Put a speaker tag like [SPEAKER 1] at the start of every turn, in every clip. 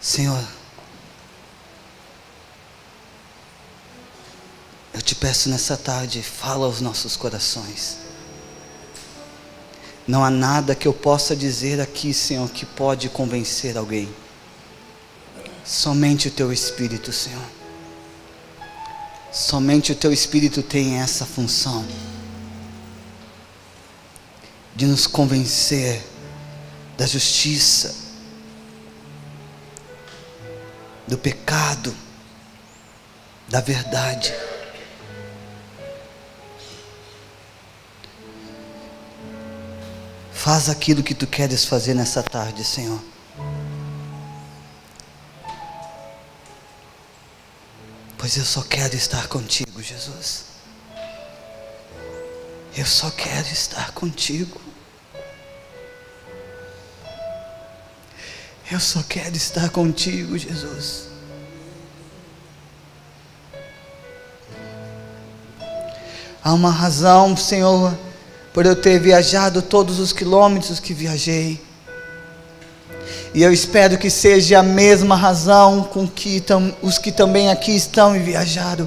[SPEAKER 1] Senhor, eu te peço nessa tarde, fala aos nossos corações. Não há nada que eu possa dizer aqui, Senhor, que pode convencer alguém. Somente o Teu Espírito, Senhor. Somente o Teu Espírito tem essa função de nos convencer da justiça, do pecado, da verdade. Faz aquilo que Tu queres fazer nessa tarde, Senhor. Pois eu só quero estar contigo, Jesus. Eu só quero estar contigo. Eu só quero estar contigo, Jesus. Há uma razão, Senhor, por eu ter viajado todos os quilômetros que viajei. E eu espero que seja a mesma razão com que os que também aqui estão e viajaram.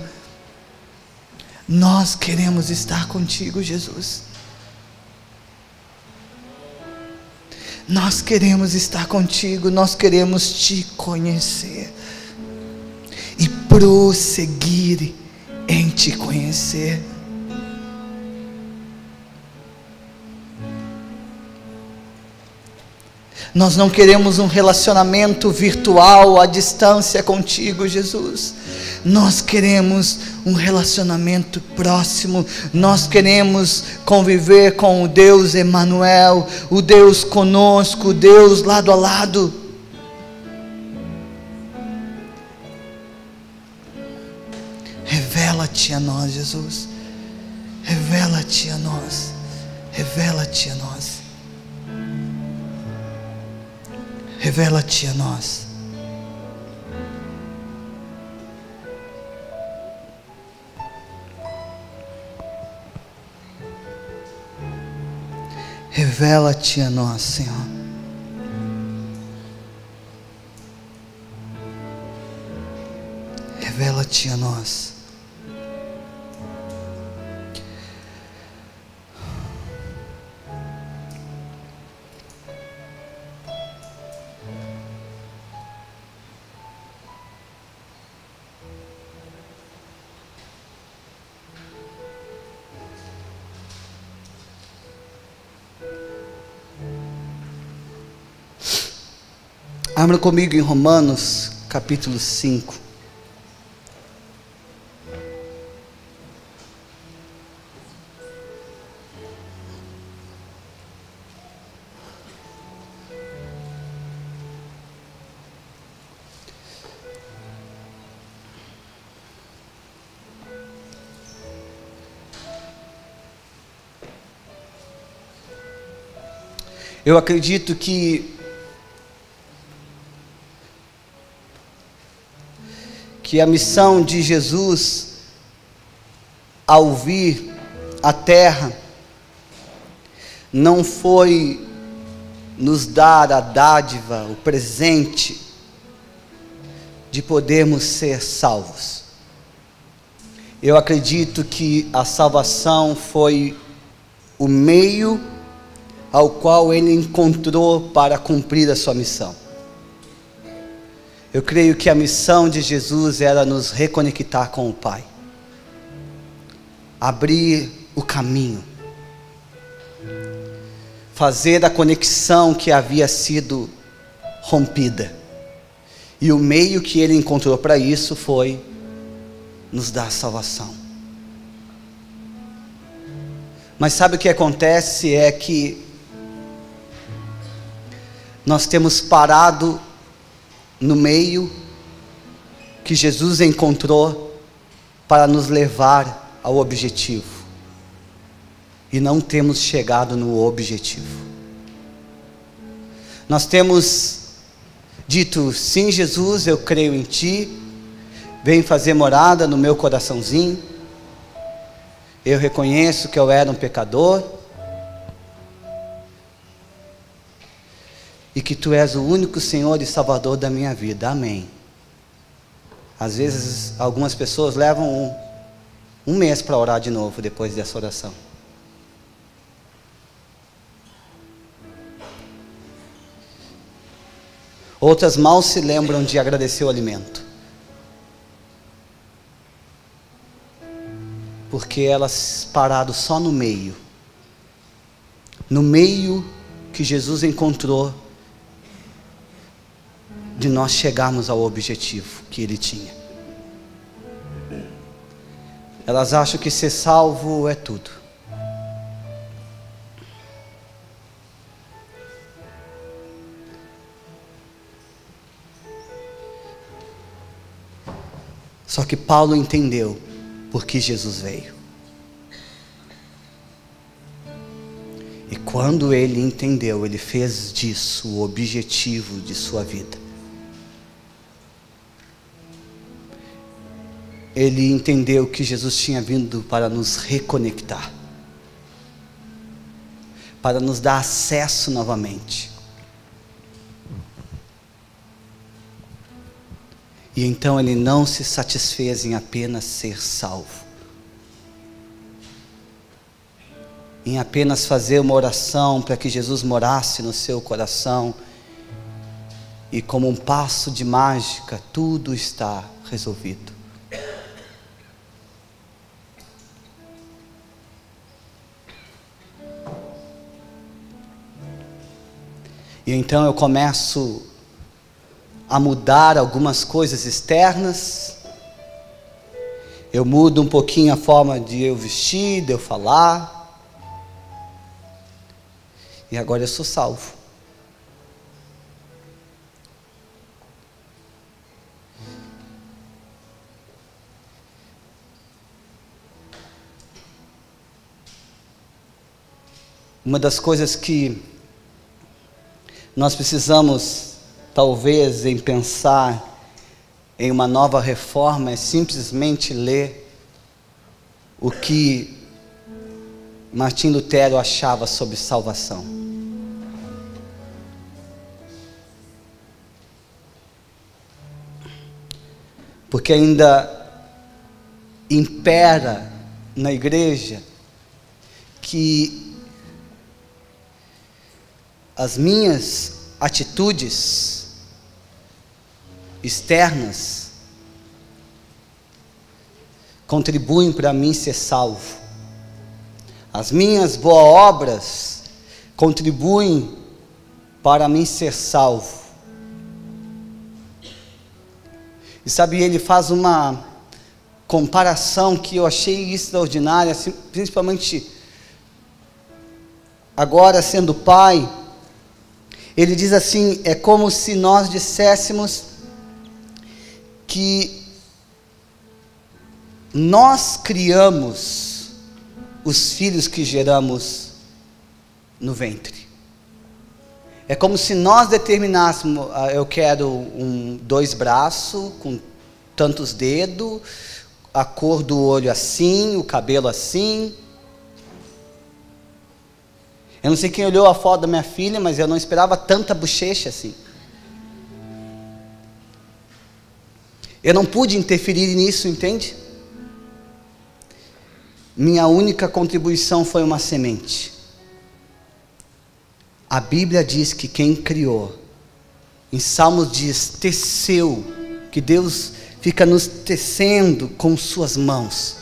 [SPEAKER 1] Nós queremos estar contigo, Jesus. Nós queremos estar contigo, nós queremos te conhecer e prosseguir em te conhecer. Nós não queremos um relacionamento virtual à distância contigo, Jesus. Nós queremos um relacionamento próximo. Nós queremos conviver com o Deus Emanuel, o Deus conosco, o Deus lado a lado. Revela-te a nós, Jesus. Revela-te a nós. Revela-te a nós. Revela-te a nós. Revela-te a nós, Senhor. Revela-te a nós. Abra comigo em Romanos, capítulo 5. Eu acredito que a missão de Jesus ao vir à terra não foi nos dar a dádiva, o presente de podermos ser salvos. Eu acredito que a salvação foi o meio ao qual Ele encontrou para cumprir a sua missão. Eu creio que a missão de Jesus era nos reconectar com o Pai, abrir o caminho, fazer a conexão que havia sido rompida, e o meio que Ele encontrou para isso foi nos dar salvação. Mas sabe o que acontece? É que nós temos parado no meio que Jesus encontrou para nos levar ao objetivo, e não temos chegado no objetivo. Nós temos dito: sim, Jesus, eu creio em Ti, vem fazer morada no meu coraçãozinho. Eu reconheço que eu era um pecador, e que Tu és o único Senhor e Salvador da minha vida. Amém. Às vezes, algumas pessoas levam um mês para orar de novo depois dessa oração. Outras mal se lembram de agradecer o alimento, porque elas pararam só no meio que Jesus encontrou de nós chegarmos ao objetivo que Ele tinha. Elas acham que ser salvo é tudo. Só que Paulo entendeu por que Jesus veio. E quando ele entendeu, ele fez disso o objetivo de sua vida. Ele entendeu que Jesus tinha vindo para nos reconectar, para nos dar acesso novamente. E então ele não se satisfez em apenas ser salvo, em apenas fazer uma oração para que Jesus morasse no seu coração, e como um passo de mágica, tudo está resolvido. E então eu começo a mudar algumas coisas externas. Eu mudo um pouquinho a forma de eu vestir, de eu falar. E agora eu sou salvo. Uma das coisas que nós precisamos, talvez, em pensar em uma nova reforma, é simplesmente ler o que Martim Lutero achava sobre salvação. Porque ainda impera na igreja que as minhas atitudes externas contribuem para mim ser salvo. As minhas boas obras contribuem para mim ser salvo. E sabe, ele faz uma comparação que eu achei extraordinária, principalmente agora sendo pai. Ele diz assim: é como se nós disséssemos que nós criamos os filhos que geramos no ventre. É como se nós determinássemos: eu quero 2 braços, com tantos dedos, a cor do olho assim, o cabelo assim. Eu não sei quem olhou a foto da minha filha, mas eu não esperava tanta bochecha assim. Eu não pude interferir nisso, entende? Minha única contribuição foi uma semente. A Bíblia diz que quem criou, em Salmos diz, teceu, que Deus fica nos tecendo com suas mãos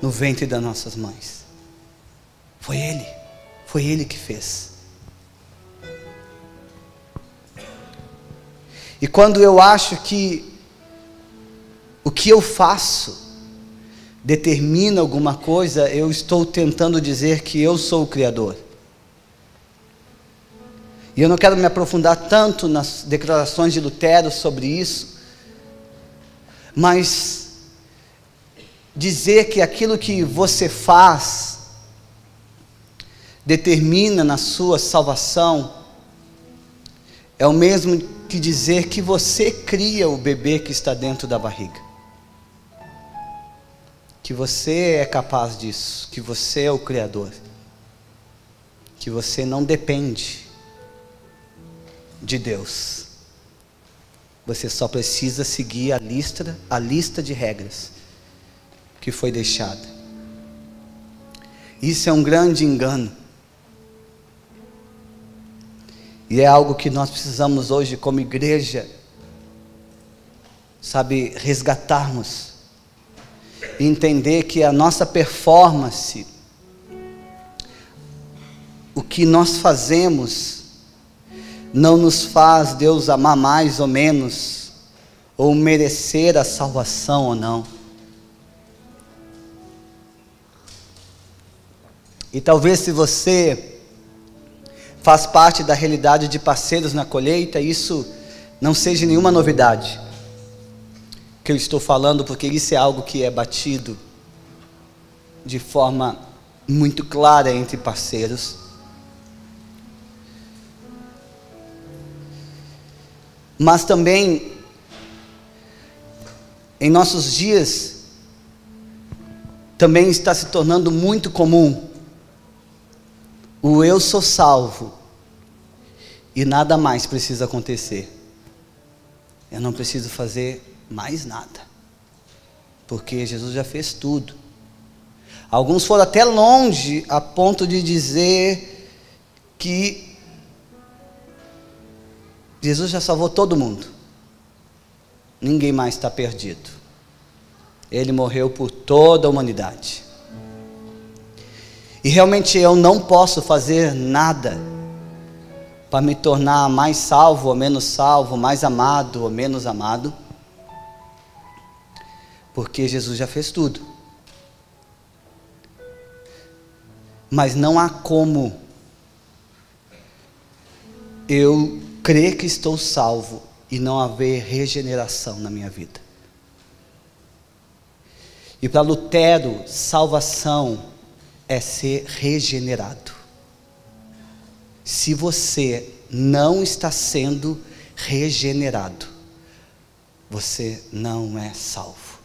[SPEAKER 1] no ventre das nossas mães. Foi Ele que fez. E quando eu acho que o que eu faço determina alguma coisa, eu estou tentando dizer que eu sou o Criador. E eu não quero me aprofundar tanto nas declarações de Lutero sobre isso, mas dizer que aquilo que você faz determina na sua salvação é o mesmo que dizer que você cria o bebê que está dentro da barriga, que você é capaz disso, que você é o Criador, que você não depende de Deus. Você só precisa seguir a lista de regras que foi deixada. Isso é um grande engano. E é algo que nós precisamos hoje, como igreja, sabe, resgatarmos. E entender que a nossa performance, o que nós fazemos, não nos faz Deus amar mais ou menos, ou merecer a salvação ou não. E talvez se você faz parte da realidade de parceiros na colheita, isso não seja nenhuma novidade que eu estou falando, porque isso é algo que é batido de forma muito clara entre parceiros. Mas também, em nossos dias, também está se tornando muito comum o eu sou salvo e nada mais precisa acontecer. Eu não preciso fazer mais nada, porque Jesus já fez tudo. Alguns foram até longe a ponto de dizer que Jesus já salvou todo mundo, ninguém mais está perdido. Ele morreu por toda a humanidade. E realmente eu não posso fazer nada para me tornar mais salvo ou menos salvo, mais amado ou menos amado, porque Jesus já fez tudo. Mas não há como eu crer que estou salvo e não haver regeneração na minha vida. E para Lutero, salvação é ser regenerado. Se você não está sendo regenerado, você não é salvo.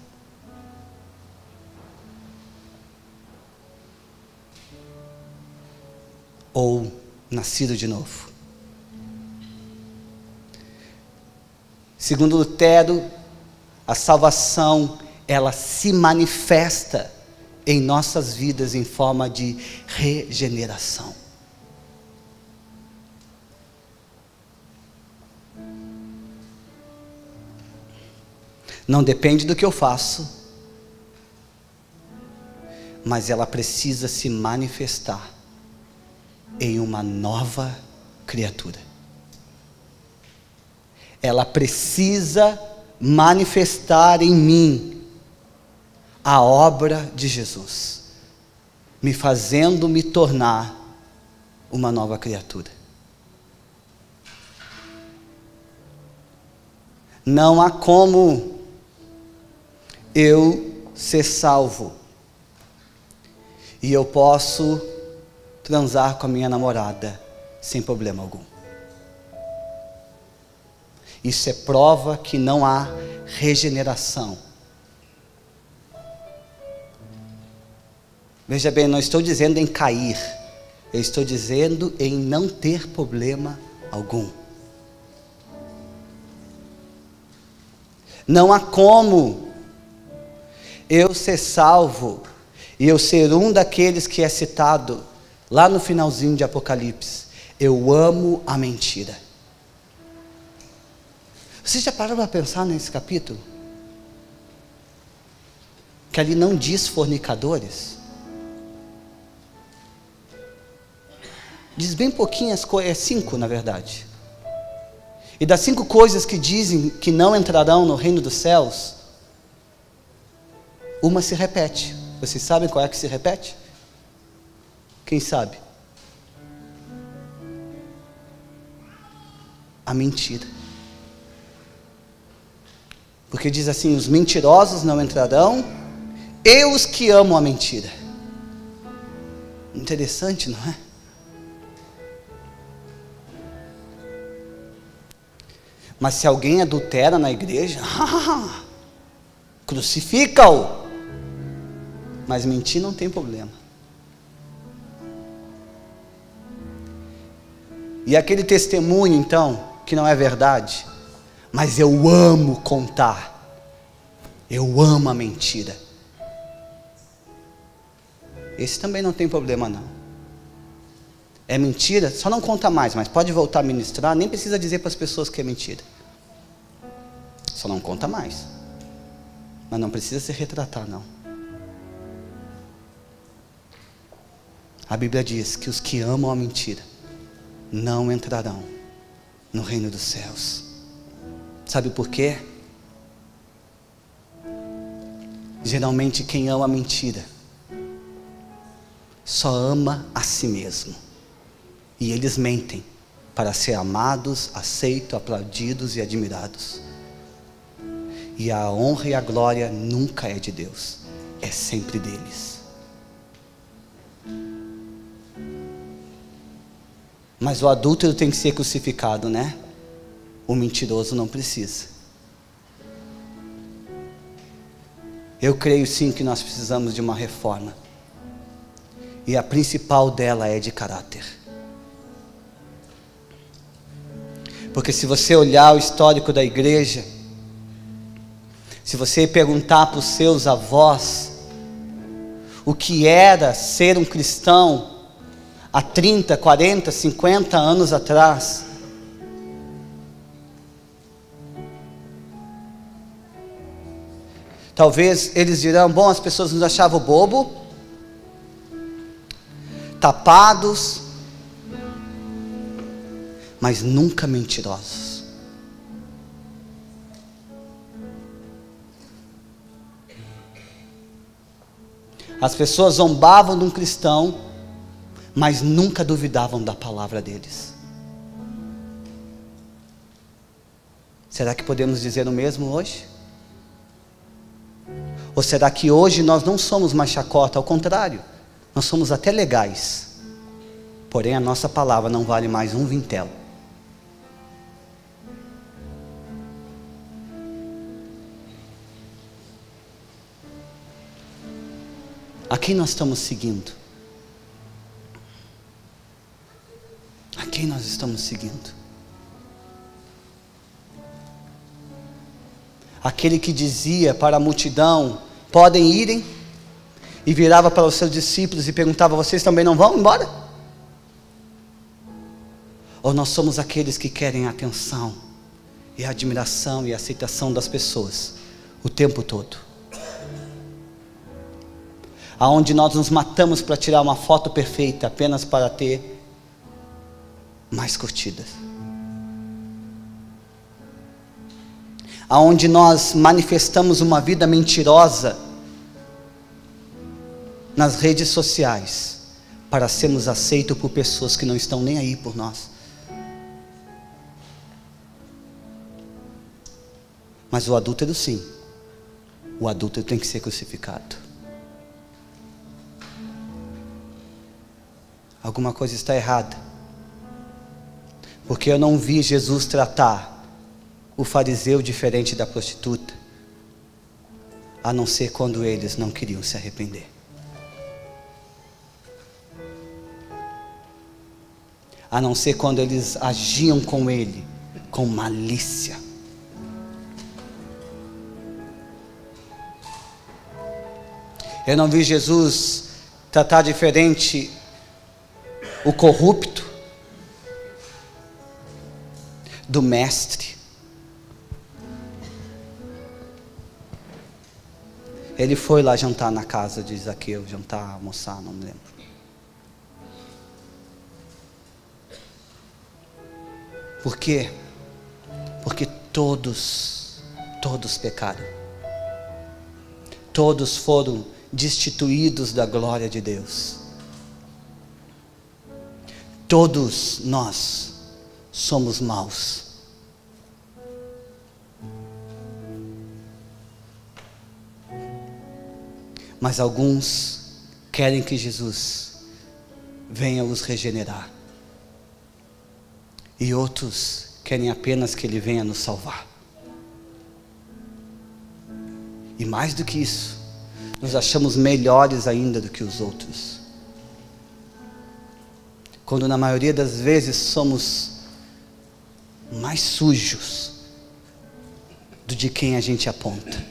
[SPEAKER 1] Ou nascido de novo. Segundo Lutero, a salvação, ela se manifesta em nossas vidas em forma de regeneração. Não depende do que eu faço, mas ela precisa se manifestar em uma nova criatura. Ela precisa manifestar em mim a obra de Jesus, me fazendo me tornar uma nova criatura. Não há como eu ser salvo e eu posso transar com a minha namorada sem problema algum. Isso é prova que não há regeneração. Veja bem, não estou dizendo em cair, eu estou dizendo em não ter problema algum. Não há como eu ser salvo e eu ser um daqueles que é citado lá no finalzinho de Apocalipse. Eu amo a mentira. Você já parou para pensar nesse capítulo? Que ali não diz fornicadores. Diz bem pouquinhas coisas, é 5 na verdade. E das 5 coisas que dizem que não entrarão no reino dos céus, uma se repete. Vocês sabem qual é que se repete? Quem sabe? A mentira. Porque diz assim: os mentirosos não entrarão, e os que amam a mentira. Interessante, não é? Mas se alguém adultera na igreja, crucifica-o. Mas mentir não tem problema. E aquele testemunho então, que não é verdade, mas eu amo contar. Eu amo a mentira. Esse também não tem problema não. É mentira, só não conta mais, mas pode voltar a ministrar, nem precisa dizer para as pessoas que é mentira. Só não conta mais. Mas não precisa se retratar não. A Bíblia diz que os que amam a mentira não entrarão no reino dos céus. Sabe por quê? Geralmente quem ama a mentira só ama a si mesmo. E eles mentem para ser amados, aceitos, aplaudidos e admirados. E a honra e a glória nunca é de Deus, é sempre deles. Mas o adúltero tem que ser crucificado, né? O mentiroso não precisa. Eu creio sim que nós precisamos de uma reforma. E a principal dela é de caráter. Porque se você olhar o histórico da igreja, se você perguntar para os seus avós o que era ser um cristão há 30, 40, 50 anos atrás, talvez eles dirão, bom, as pessoas nos achavam bobo, tapados, mas nunca mentirosos. As pessoas zombavam de um cristão, mas nunca duvidavam da palavra deles. Será que podemos dizer o mesmo hoje? Ou será que hoje nós não somos mais chacota? Ao contrário, nós somos até legais. Porém a nossa palavra não vale mais um vintém. A quem nós estamos seguindo? A quem nós estamos seguindo? Aquele que dizia para a multidão, podem irem, e virava para os seus discípulos e perguntava, vocês também não vão embora? Ou nós somos aqueles que querem a atenção, e a admiração e a aceitação das pessoas, o tempo todo? Aonde nós nos matamos para tirar uma foto perfeita, apenas para ter mais curtidas. Aonde nós manifestamos uma vida mentirosa nas redes sociais, para sermos aceitos por pessoas que não estão nem aí por nós. Mas o adúltero sim, o adúltero tem que ser crucificado. Alguma coisa está errada, porque eu não vi Jesus tratar o fariseu diferente da prostituta, a não ser quando eles não queriam se arrepender. A não ser quando eles agiam com ele com malícia. Eu não vi Jesus tratar diferente o corrupto do mestre. Ele foi lá jantar na casa de Zaqueu, jantar, almoçar, não me lembro. Por quê? Porque todos pecaram. Todos foram destituídos da glória de Deus. Todos nós somos maus. Mas alguns querem que Jesus venha os regenerar. E outros querem apenas que Ele venha nos salvar. E mais do que isso, nos achamos melhores ainda do que os outros. Quando na maioria das vezes somos mais sujos do de quem a gente aponta.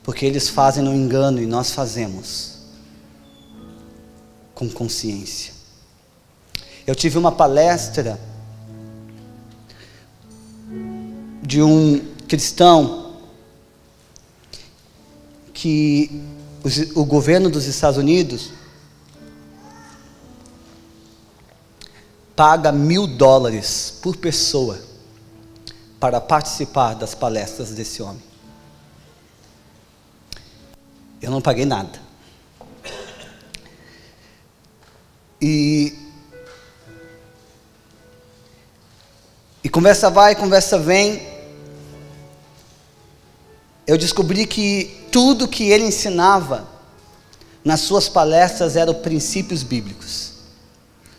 [SPEAKER 1] Porque eles fazem no engano e nós fazemos com consciência. Eu tive uma palestra de um cristão que o governo dos Estados Unidos paga $1.000 por pessoa para participar das palestras desse homem. Eu não paguei nada. E conversa vai, conversa vem. Eu descobri que tudo que ele ensinava nas suas palestras eram princípios bíblicos.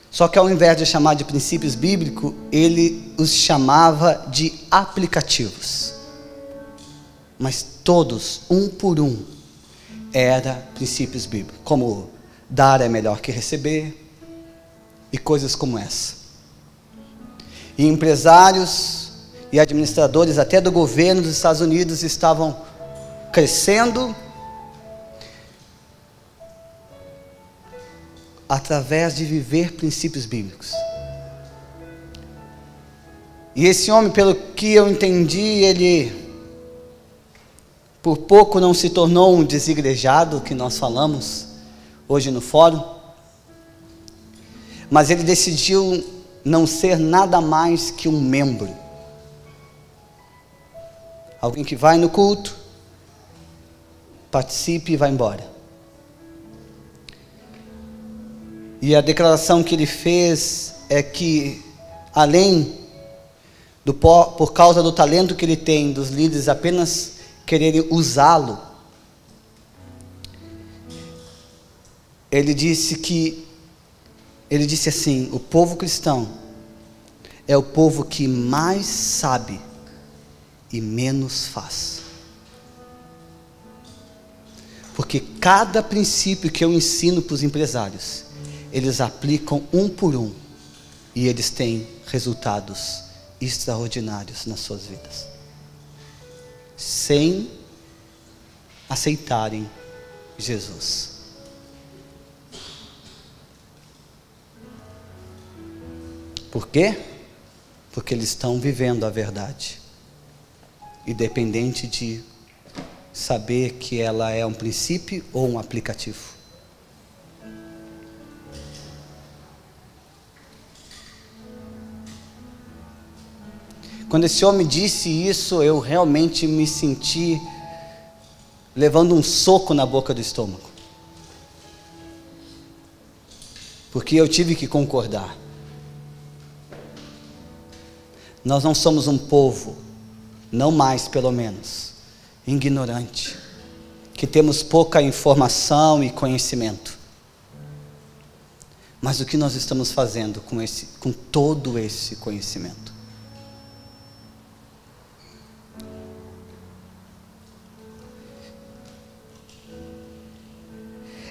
[SPEAKER 1] Só que ao invés de chamar de princípios bíblicos, ele os chamava de aplicativos. Mas todos, um por um, eram princípios bíblicos. Como dar é melhor que receber, e coisas como essa. E empresários e administradores até do governo dos Estados Unidos estavam crescendo através de viver princípios bíblicos. E esse homem, pelo que eu entendi, ele por pouco não se tornou um desigrejado, que nós falamos hoje no fórum, mas ele decidiu não ser nada mais que um membro. Alguém que vai no culto, participe e vai embora. E a declaração que ele fez é que, além por causa do talento que ele tem, dos líderes apenas quererem usá-lo, ele disse assim: o povo cristão é o povo que mais sabe e menos faz. Porque cada princípio que eu ensino para os empresários, eles aplicam um por um, e eles têm resultados extraordinários nas suas vidas, sem aceitarem Jesus. Por quê? Porque eles estão vivendo a verdade, independente de saber que ela é um princípio ou um aplicativo. Quando esse homem disse isso, eu realmente me senti levando um soco na boca do estômago, porque eu tive que concordar. Nós não somos um povo, não mais pelo menos, ignorante, que temos pouca informação e conhecimento. Mas o que nós estamos fazendo com todo esse conhecimento?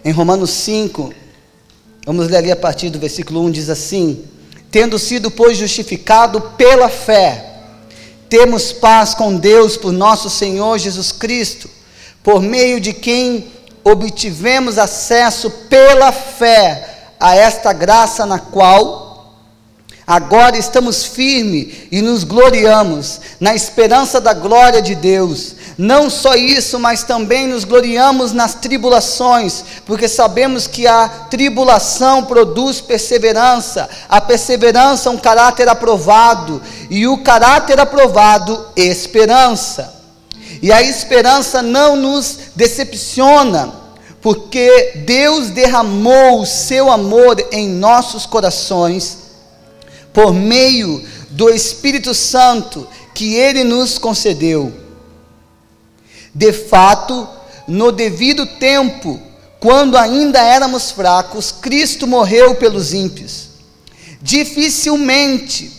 [SPEAKER 1] Em Romanos 5, vamos ler ali a partir do versículo 1, diz assim: tendo sido, pois, justificado pela fé, temos paz com Deus por nosso Senhor Jesus Cristo, por meio de quem obtivemos acesso pela fé a esta graça na qual agora estamos firmes e nos gloriamos na esperança da glória de Deus. Não só isso, mas também nos gloriamos nas tribulações, porque sabemos que a tribulação produz perseverança, a perseverança um caráter aprovado, e o caráter aprovado, esperança. E a esperança não nos decepciona, porque Deus derramou o seu amor em nossos corações, por meio do Espírito Santo que Ele nos concedeu. De fato, no devido tempo, quando ainda éramos fracos, Cristo morreu pelos ímpios. Dificilmente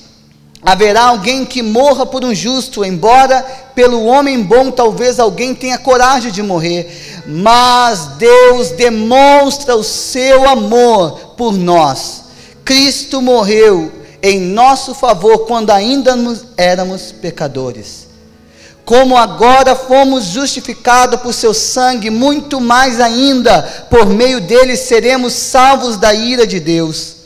[SPEAKER 1] haverá alguém que morra por um justo, embora pelo homem bom talvez alguém tenha coragem de morrer, mas Deus demonstra o seu amor por nós. Cristo morreu em nosso favor quando ainda éramos pecadores. Como agora fomos justificados por seu sangue, muito mais ainda, por meio dele seremos salvos da ira de Deus.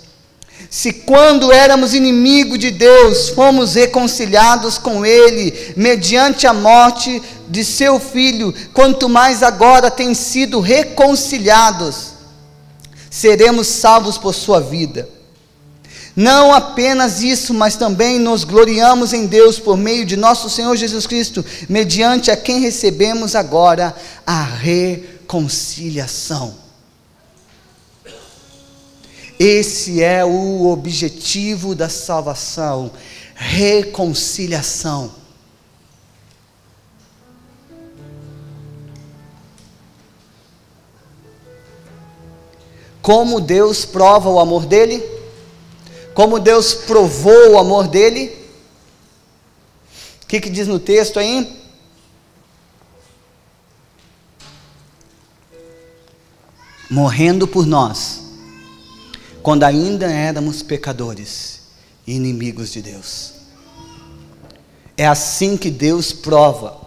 [SPEAKER 1] Se quando éramos inimigos de Deus, fomos reconciliados com ele, mediante a morte de seu Filho, quanto mais agora têm sido reconciliados, seremos salvos por sua vida. Não apenas isso, mas também nos gloriamos em Deus por meio de nosso Senhor Jesus Cristo, mediante a quem recebemos agora a reconciliação. Esse é o objetivo da salvação, reconciliação. Como Deus prova o amor dele? Como Deus provou o amor dele? O que diz no texto aí? Morrendo por nós, quando ainda éramos pecadores e inimigos de Deus. É assim que Deus prova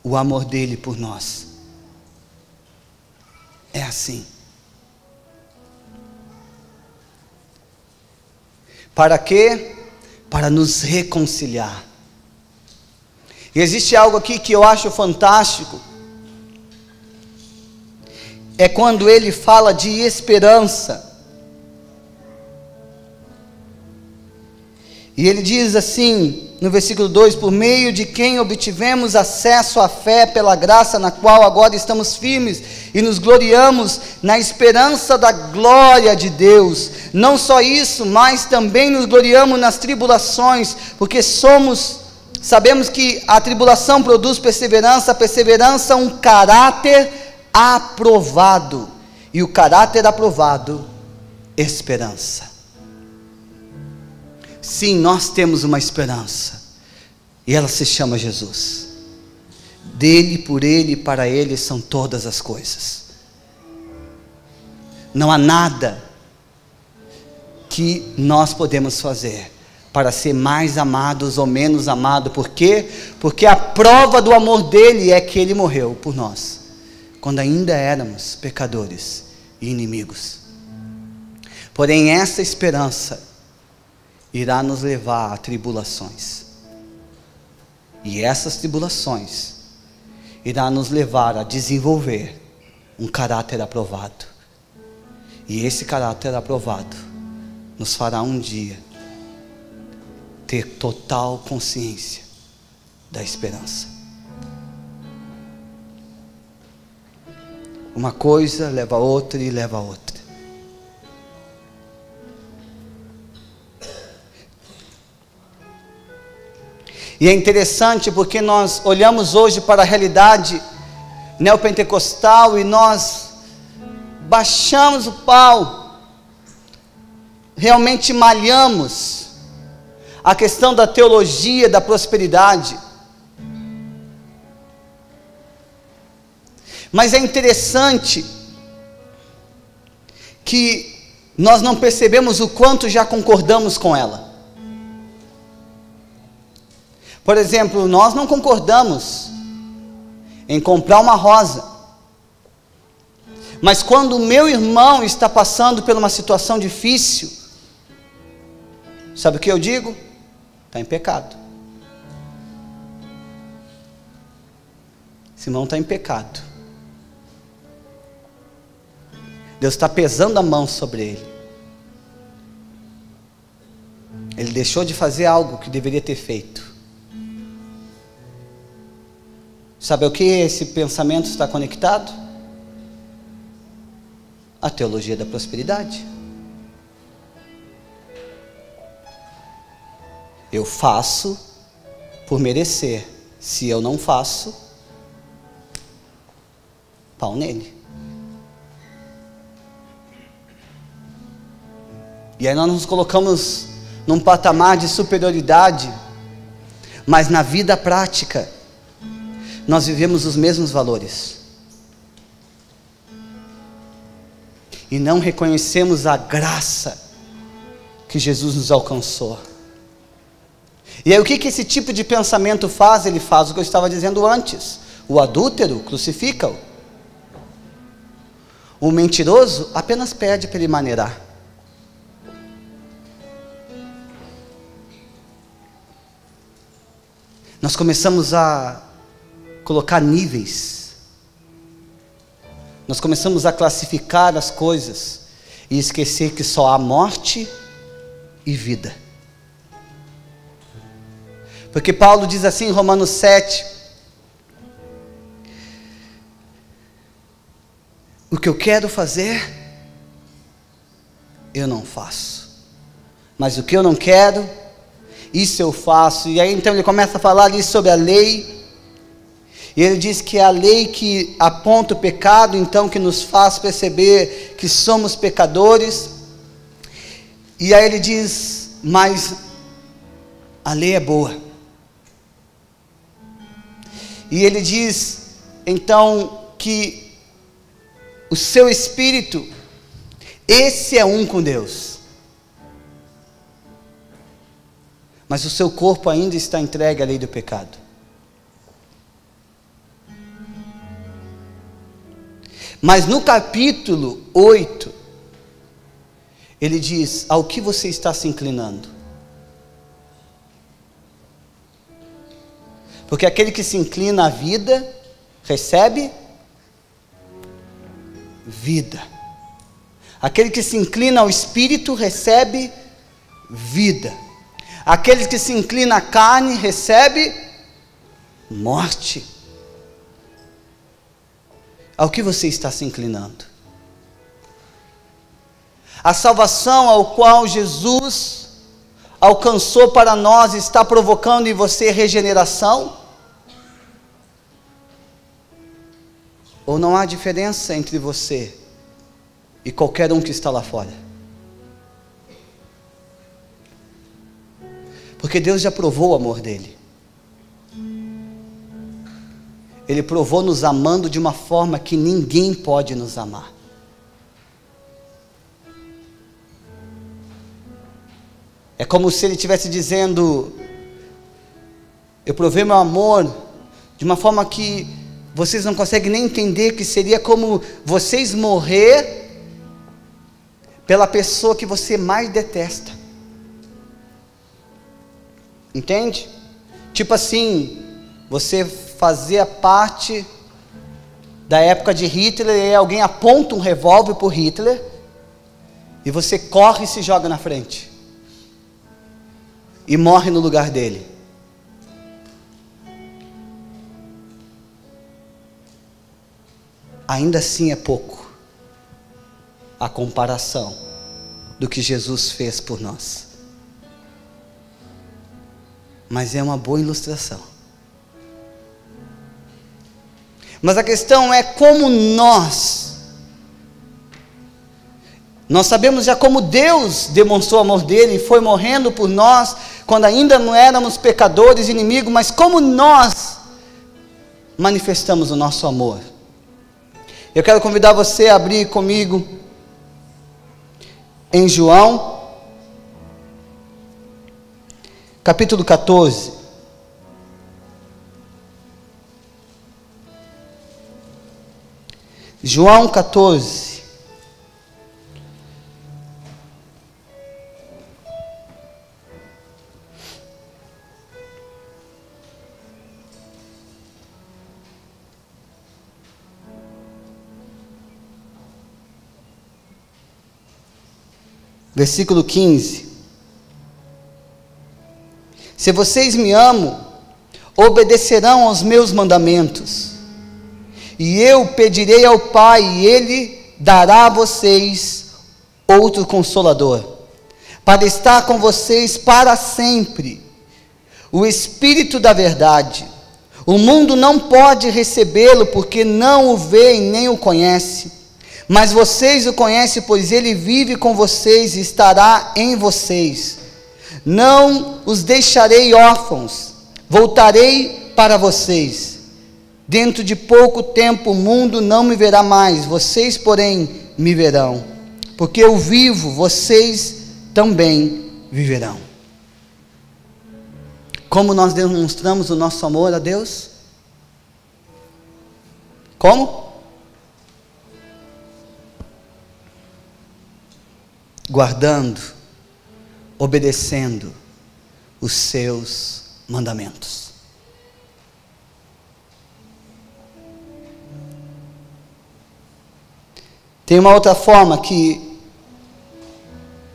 [SPEAKER 1] o amor dele por nós. É assim. Para quê? Para nos reconciliar. E existe algo aqui que eu acho fantástico. É quando ele fala de esperança. E ele diz assim, no versículo 2, por meio de quem obtivemos acesso à fé pela graça na qual agora estamos firmes e nos gloriamos na esperança da glória de Deus. Não só isso, mas também nos gloriamos nas tribulações, porque sabemos que a tribulação produz perseverança, a perseverança um caráter aprovado, e o caráter aprovado, esperança. Sim, nós temos uma esperança, e ela se chama Jesus. Dele, por ele e para ele são todas as coisas. Não há nada que nós podemos fazer para ser mais amados ou menos amados. Por quê? Porque a prova do amor dele é que ele morreu por nós, quando ainda éramos pecadores e inimigos. Porém, essa esperança irá nos levar a tribulações. E essas tribulações irá nos levar a desenvolver um caráter aprovado. E esse caráter aprovado nos fará um dia ter total consciência da esperança. Uma coisa leva a outra e leva a outra. E é interessante porque nós olhamos hoje para a realidade neopentecostal e nós baixamos o pau, realmente malhamos a questão da teologia da prosperidade. Mas é interessante que nós não percebemos o quanto já concordamos com ela. Por exemplo, nós não concordamos em comprar uma rosa, mas quando o meu irmão está passando por uma situação difícil, sabe o que eu digo? Está em pecado. Esse irmão está em pecado. Deus está pesando a mão sobre ele. Ele deixou de fazer algo que deveria ter feito. Sabe o que esse pensamento está conectado? A teologia da prosperidade. Eu faço por merecer. Se eu não faço, pau nele. E aí nós nos colocamos num patamar de superioridade, mas na vida prática, nós vivemos os mesmos valores. E não reconhecemos a graça que Jesus nos alcançou. E aí o que esse tipo de pensamento faz? Ele faz o que eu estava dizendo antes. O adúltero crucifica-o. O mentiroso apenas pede para ele maneirar. Nós começamos a colocar níveis. Nós começamos a classificar as coisas e esquecer que só há morte e vida. Porque Paulo diz assim em Romanos 7: o que eu quero fazer, eu não faço. Mas o que eu não quero, isso eu faço. E aí então ele começa a falar ali sobre a lei. E ele diz que é a lei que aponta o pecado, então que nos faz perceber que somos pecadores. E aí ele diz, mas a lei é boa. E ele diz, então, que o seu espírito, esse é um com Deus. Mas o seu corpo ainda está entregue à lei do pecado. Mas no capítulo 8, ele diz, ao que você está se inclinando? Porque aquele que se inclina à vida, recebe vida. Aquele que se inclina ao espírito, recebe vida. Aquele que se inclina à carne, recebe morte. Ao que você está se inclinando? A salvação ao qual Jesus alcançou para nós está provocando em você regeneração? Ou não há diferença entre você e qualquer um que está lá fora? Porque Deus já provou o amor dele. Ele provou nos amando de uma forma que ninguém pode nos amar. É como se ele estivesse dizendo, eu provei meu amor de uma forma que vocês não conseguem nem entender, que seria como vocês morrer pela pessoa que você mais detesta. Entende? Tipo assim, você fazia parte da época de Hitler e alguém aponta um revólver para o Hitler e você corre e se joga na frente e morre no lugar dele. Ainda assim é pouco a comparação do que Jesus fez por nós, mas é uma boa ilustração. Mas a questão é como nós sabemos já como Deus demonstrou o amor dele e foi morrendo por nós, quando ainda não éramos pecadores, inimigos, mas como nós manifestamos o nosso amor. Eu quero convidar você a abrir comigo em João, capítulo 14. João 14. Versículo 15. Se vocês me amam, obedecerão aos meus mandamentos. E eu pedirei ao Pai, e Ele dará a vocês outro Consolador, para estar com vocês para sempre, o Espírito da verdade. O mundo não pode recebê-lo, porque não o vê e nem o conhece, mas vocês o conhecem, pois Ele vive com vocês e estará em vocês. Não os deixarei órfãos, voltarei para vocês. Dentro de pouco tempo o mundo não me verá mais, vocês porém me verão, porque eu vivo, vocês também viverão. como nós demonstramos o nosso amor a Deus? Como? Guardando, obedecendo os seus mandamentos. Tem uma outra forma que,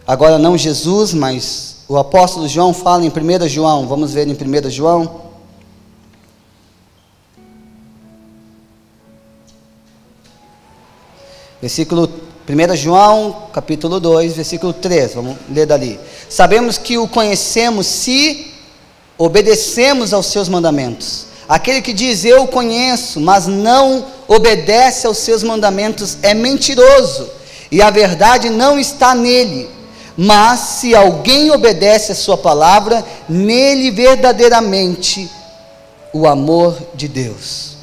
[SPEAKER 1] agora não Jesus, mas o apóstolo João fala em 1 João, vamos ver em 1 João. Versículo 1 João, capítulo 2, versículo 3, vamos ler dali. Sabemos que o conhecemos se obedecemos aos seus mandamentos. Aquele que diz eu o conheço, mas não obedece aos seus mandamentos é mentiroso, e a verdade não está nele. Mas se alguém obedece a sua palavra, nele verdadeiramente o amor de Deus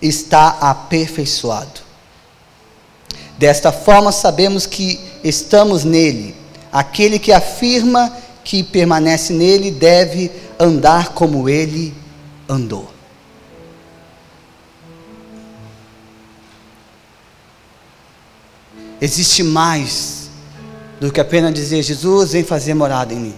[SPEAKER 1] está aperfeiçoado. Desta forma sabemos que estamos nele. Aquele que afirma que permanece nele deve andar como ele andou. Existe mais do que apenas dizer: Jesus, vem fazer morada em mim.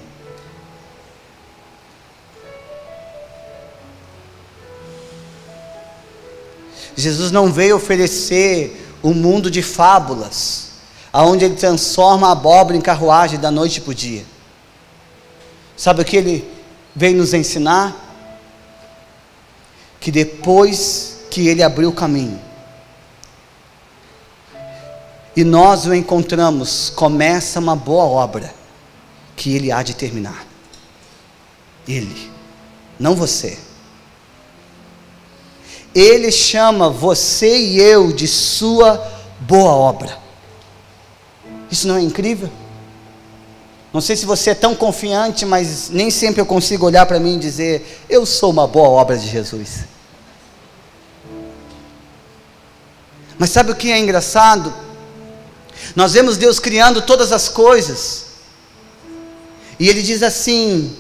[SPEAKER 1] Jesus não veio oferecer um mundo de fábulas, aonde ele transforma a abóbora em carruagem da noite para o dia. Sabe o que ele veio nos ensinar? Que depois que ele abriu o caminho, e nós o encontramos, começa uma boa obra, que ele há de terminar. Ele, não você. Ele chama você e eu de sua boa obra. Isso não é incrível? Não sei se você é tão confiante, mas nem sempre eu consigo olhar para mim e dizer: eu sou uma boa obra de Jesus. Mas sabe o que é engraçado? Nós vemos Deus criando todas as coisas, e Ele diz assim,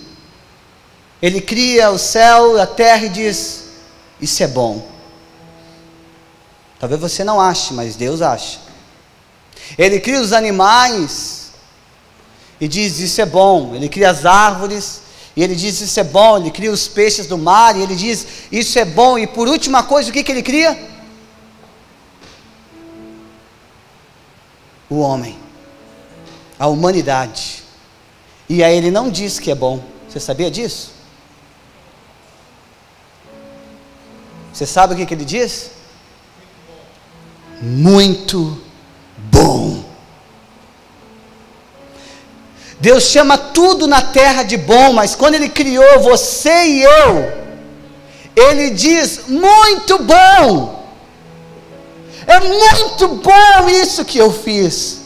[SPEAKER 1] Ele cria o céu, a terra e diz: isso é bom. Talvez você não ache, mas Deus acha. Ele cria os animais e diz: isso é bom. Ele cria as árvores e ele diz: isso é bom. Ele cria os peixes do mar e ele diz: isso é bom. E por última coisa, o que ele cria? O homem, a humanidade. E aí ele não diz que é bom. Você sabia disso? Você sabe o que ele diz? Muito bom. Deus chama tudo na terra de bom, mas quando Ele criou você e eu, Ele diz: muito bom. É muito bom isso que eu fiz.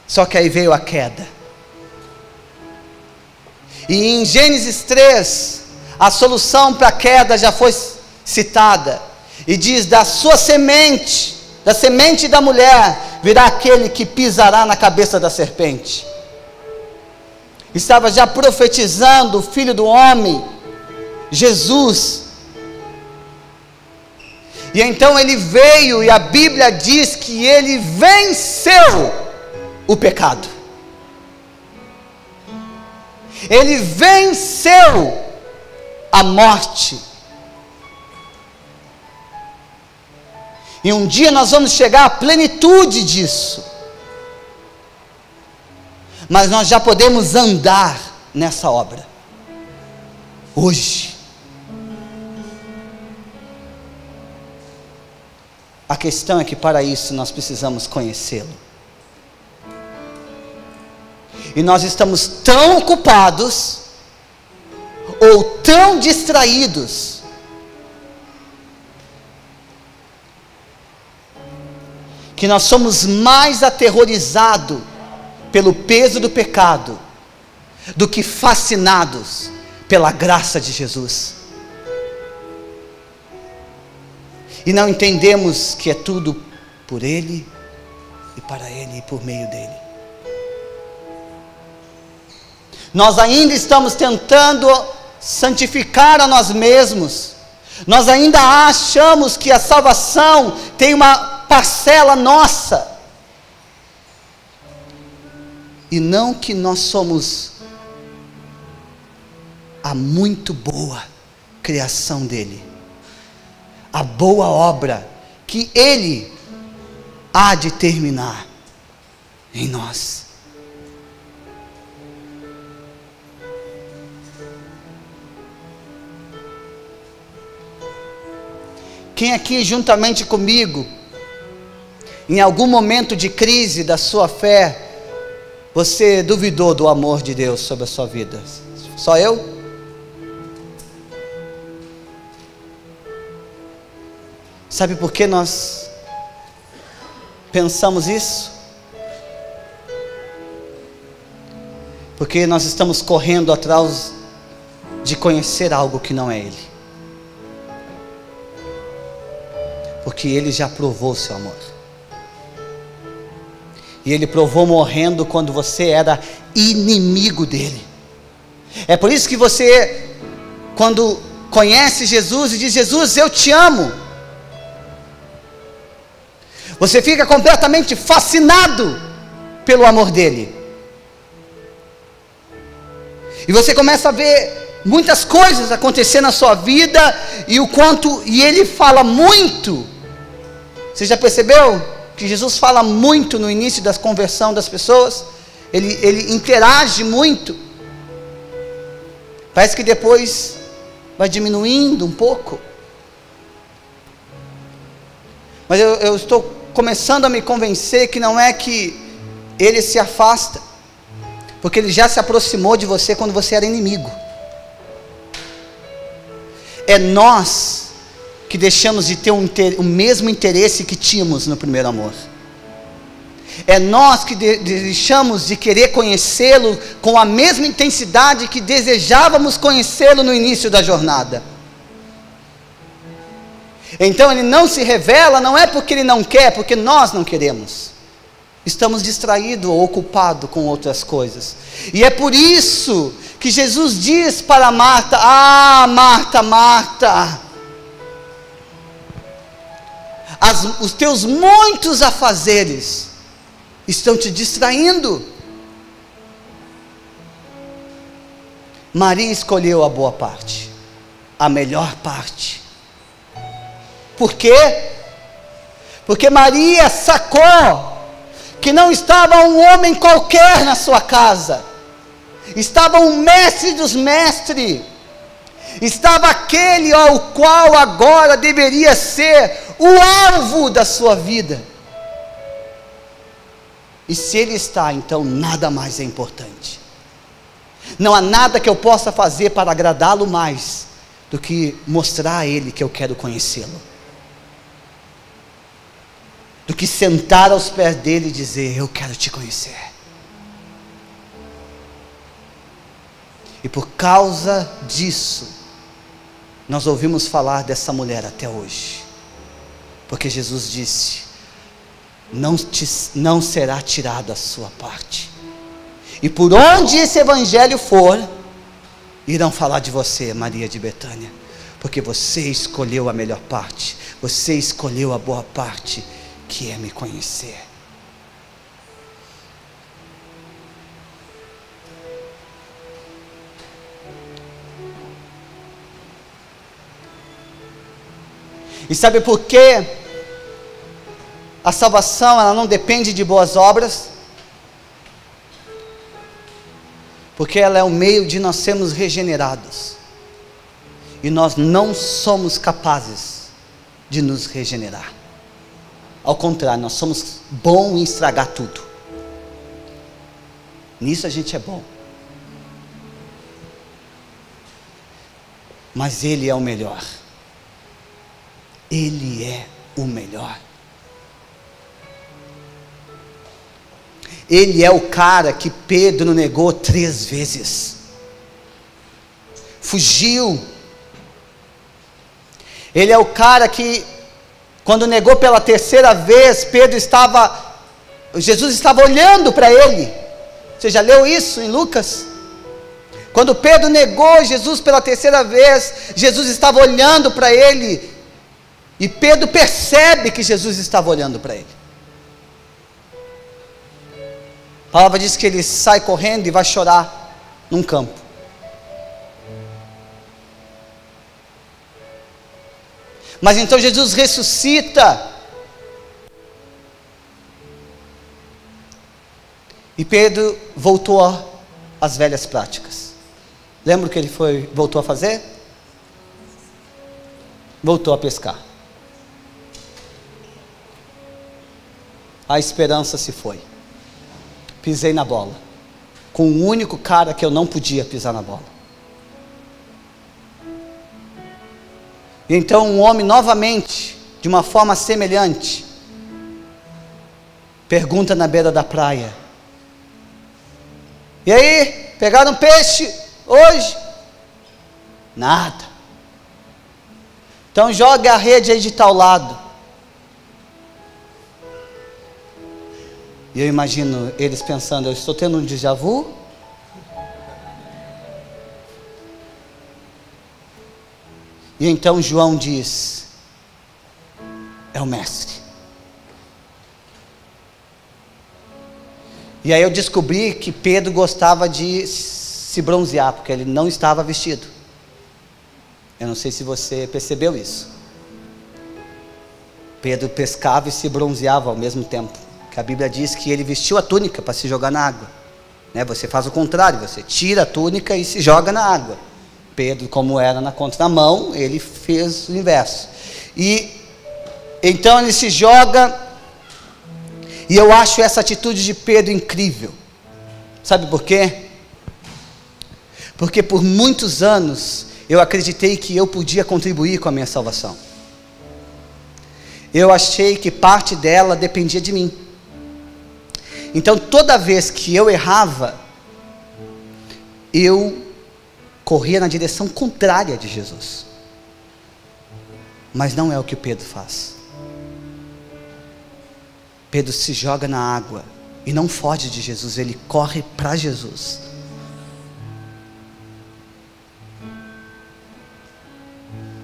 [SPEAKER 1] Só que aí veio a queda. E em Gênesis 3, a solução para a queda já foi citada, e diz: da sua semente, da semente da mulher, virá aquele que pisará na cabeça da serpente. Estava já profetizando o Filho do Homem, Jesus. E então ele veio, e a Bíblia diz que ele venceu o pecado. Ele venceu a morte. E um dia nós vamos chegar à plenitude disso. Mas nós já podemos andar nessa obra hoje. A questão é que para isso nós precisamos conhecê-lo. E nós estamos tão ocupados ou tão distraídos que nós somos mais aterrorizados pelo peso do pecado do que fascinados pela graça de Jesus. E não entendemos que é tudo por Ele, e para Ele, e por meio dEle. Nós ainda estamos tentando santificar a nós mesmos. Nós ainda achamos que a salvação tem uma parcela nossa. E não que nós somos a muito boa criação dele. A boa obra que ele há de terminar em nós. Quem aqui juntamente comigo, em algum momento de crise da sua fé, você duvidou do amor de Deus sobre a sua vida? Só eu? Sabe por que nós pensamos isso? Porque nós estamos correndo atrás de conhecer algo que não é Ele. Porque Ele já provou o seu amor. E Ele provou morrendo quando você era inimigo dEle. É por isso que você, quando conhece Jesus e diz: Jesus, eu te amo, você fica completamente fascinado pelo amor dEle. E você começa a ver muitas coisas acontecer na sua vida, e Ele fala muito. Você já percebeu que Jesus fala muito no início da conversão das pessoas? Ele interage muito. Parece que depois vai diminuindo um pouco. Mas eu estou começando a me convencer que não é que Ele se afasta, porque Ele já se aproximou de você quando você era inimigo. É nós que deixamos de ter o mesmo interesse que tínhamos no primeiro amor. É nós que deixamos de querer conhecê-lo com a mesma intensidade que desejávamos conhecê-lo no início da jornada. Então Ele não se revela, não é porque Ele não quer, porque nós não queremos. Estamos distraídos ou ocupados com outras coisas. E é por isso que Jesus diz para Marta: ah, Marta, Marta, os teus muitos afazeres estão te distraindo. Maria escolheu a boa parte, a melhor parte. Por quê? Porque Maria sacou que não estava um homem qualquer na sua casa, estava um mestre dos mestres, estava aquele ao qual agora deveria ser o alvo da sua vida. E se Ele está, então nada mais é importante. Não há nada que eu possa fazer para agradá-lo mais do que mostrar a Ele que eu quero conhecê-lo, do que sentar aos pés dele e dizer: eu quero te conhecer. E por causa disso, nós ouvimos falar dessa mulher até hoje, porque Jesus disse: não será tirada a sua parte. E por onde esse evangelho for, irão falar de você, Maria de Betânia, porque você escolheu a melhor parte, você escolheu a boa parte, que é me conhecer. E sabe por quê? A salvação, ela não depende de boas obras, porque ela é o meio de nós sermos regenerados, e nós não somos capazes de nos regenerar. Ao contrário, nós somos bons em estragar tudo. Nisso a gente é bom. Mas Ele é o melhor. Ele é o melhor. Ele é o cara que Pedro negou 3 vezes. Fugiu. Ele é o cara que, quando negou pela 3ª vez, Jesus estava olhando para ele. Você já leu isso em Lucas? Quando Pedro negou Jesus pela terceira vez, Jesus estava olhando para ele, e Pedro percebe que Jesus estava olhando para ele. A palavra diz que ele sai correndo e vai chorar num campo. Mas então Jesus ressuscita, e Pedro voltou às velhas práticas. Lembra o que ele voltou a fazer? Voltou a pescar. A esperança se foi. Pisei na bola, com o único cara que eu não podia pisar na bola. E então um homem novamente, de uma forma semelhante, pergunta na beira da praia: e aí, pegaram peixe hoje? Nada. Então joga a rede aí de tal lado. E eu imagino eles pensando: eu estou tendo um déjà vu? E então João diz: é o mestre. E aí eu descobri que Pedro gostava de se bronzear, porque ele não estava vestido. Eu não sei se você percebeu isso. Pedro pescava e se bronzeava ao mesmo tempo, que a Bíblia diz que ele vestiu a túnica para se jogar na água, né? Você faz o contrário, você tira a túnica e se joga na água. Pedro, como era na contramão, ele fez o inverso. E então ele se joga. E eu acho essa atitude de Pedro incrível. Sabe por quê? Porque por muitos anos eu acreditei que eu podia contribuir com a minha salvação. Eu achei que parte dela dependia de mim. Então toda vez que eu errava, eu corria na direção contrária de Jesus. Mas não é o que Pedro faz. Pedro se joga na água e não foge de Jesus, ele corre para Jesus.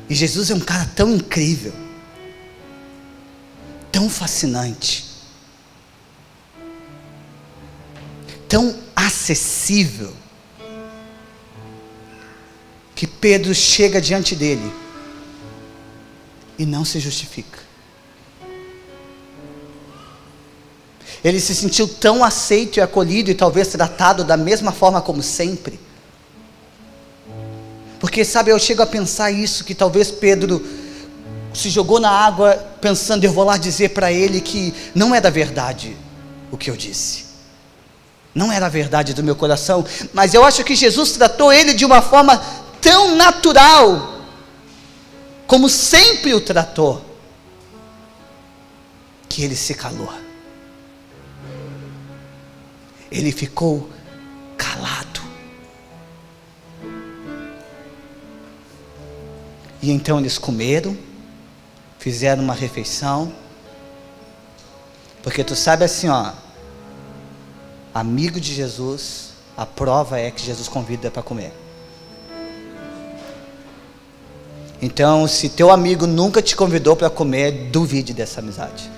[SPEAKER 1] E Jesus é um cara tão incrível, tão fascinante, tão acessível, que Pedro chega diante dele e não se justifica. Ele se sentiu tão aceito e acolhido, e talvez tratado da mesma forma como sempre. Porque sabe, eu chego a pensar isso, que talvez Pedro se jogou na água pensando: eu vou lá dizer para ele que não é da verdade o que eu disse, não era a verdade do meu coração. Mas eu acho que Jesus tratou ele de uma forma tão natural, como sempre o tratou, que ele se calou. Ele ficou calado. E então eles comeram, fizeram uma refeição. Porque tu sabe assim, ó, amigo de Jesus, a prova é que Jesus convida para comer. Então, se teu amigo nunca te convidou para comer, duvide dessa amizade.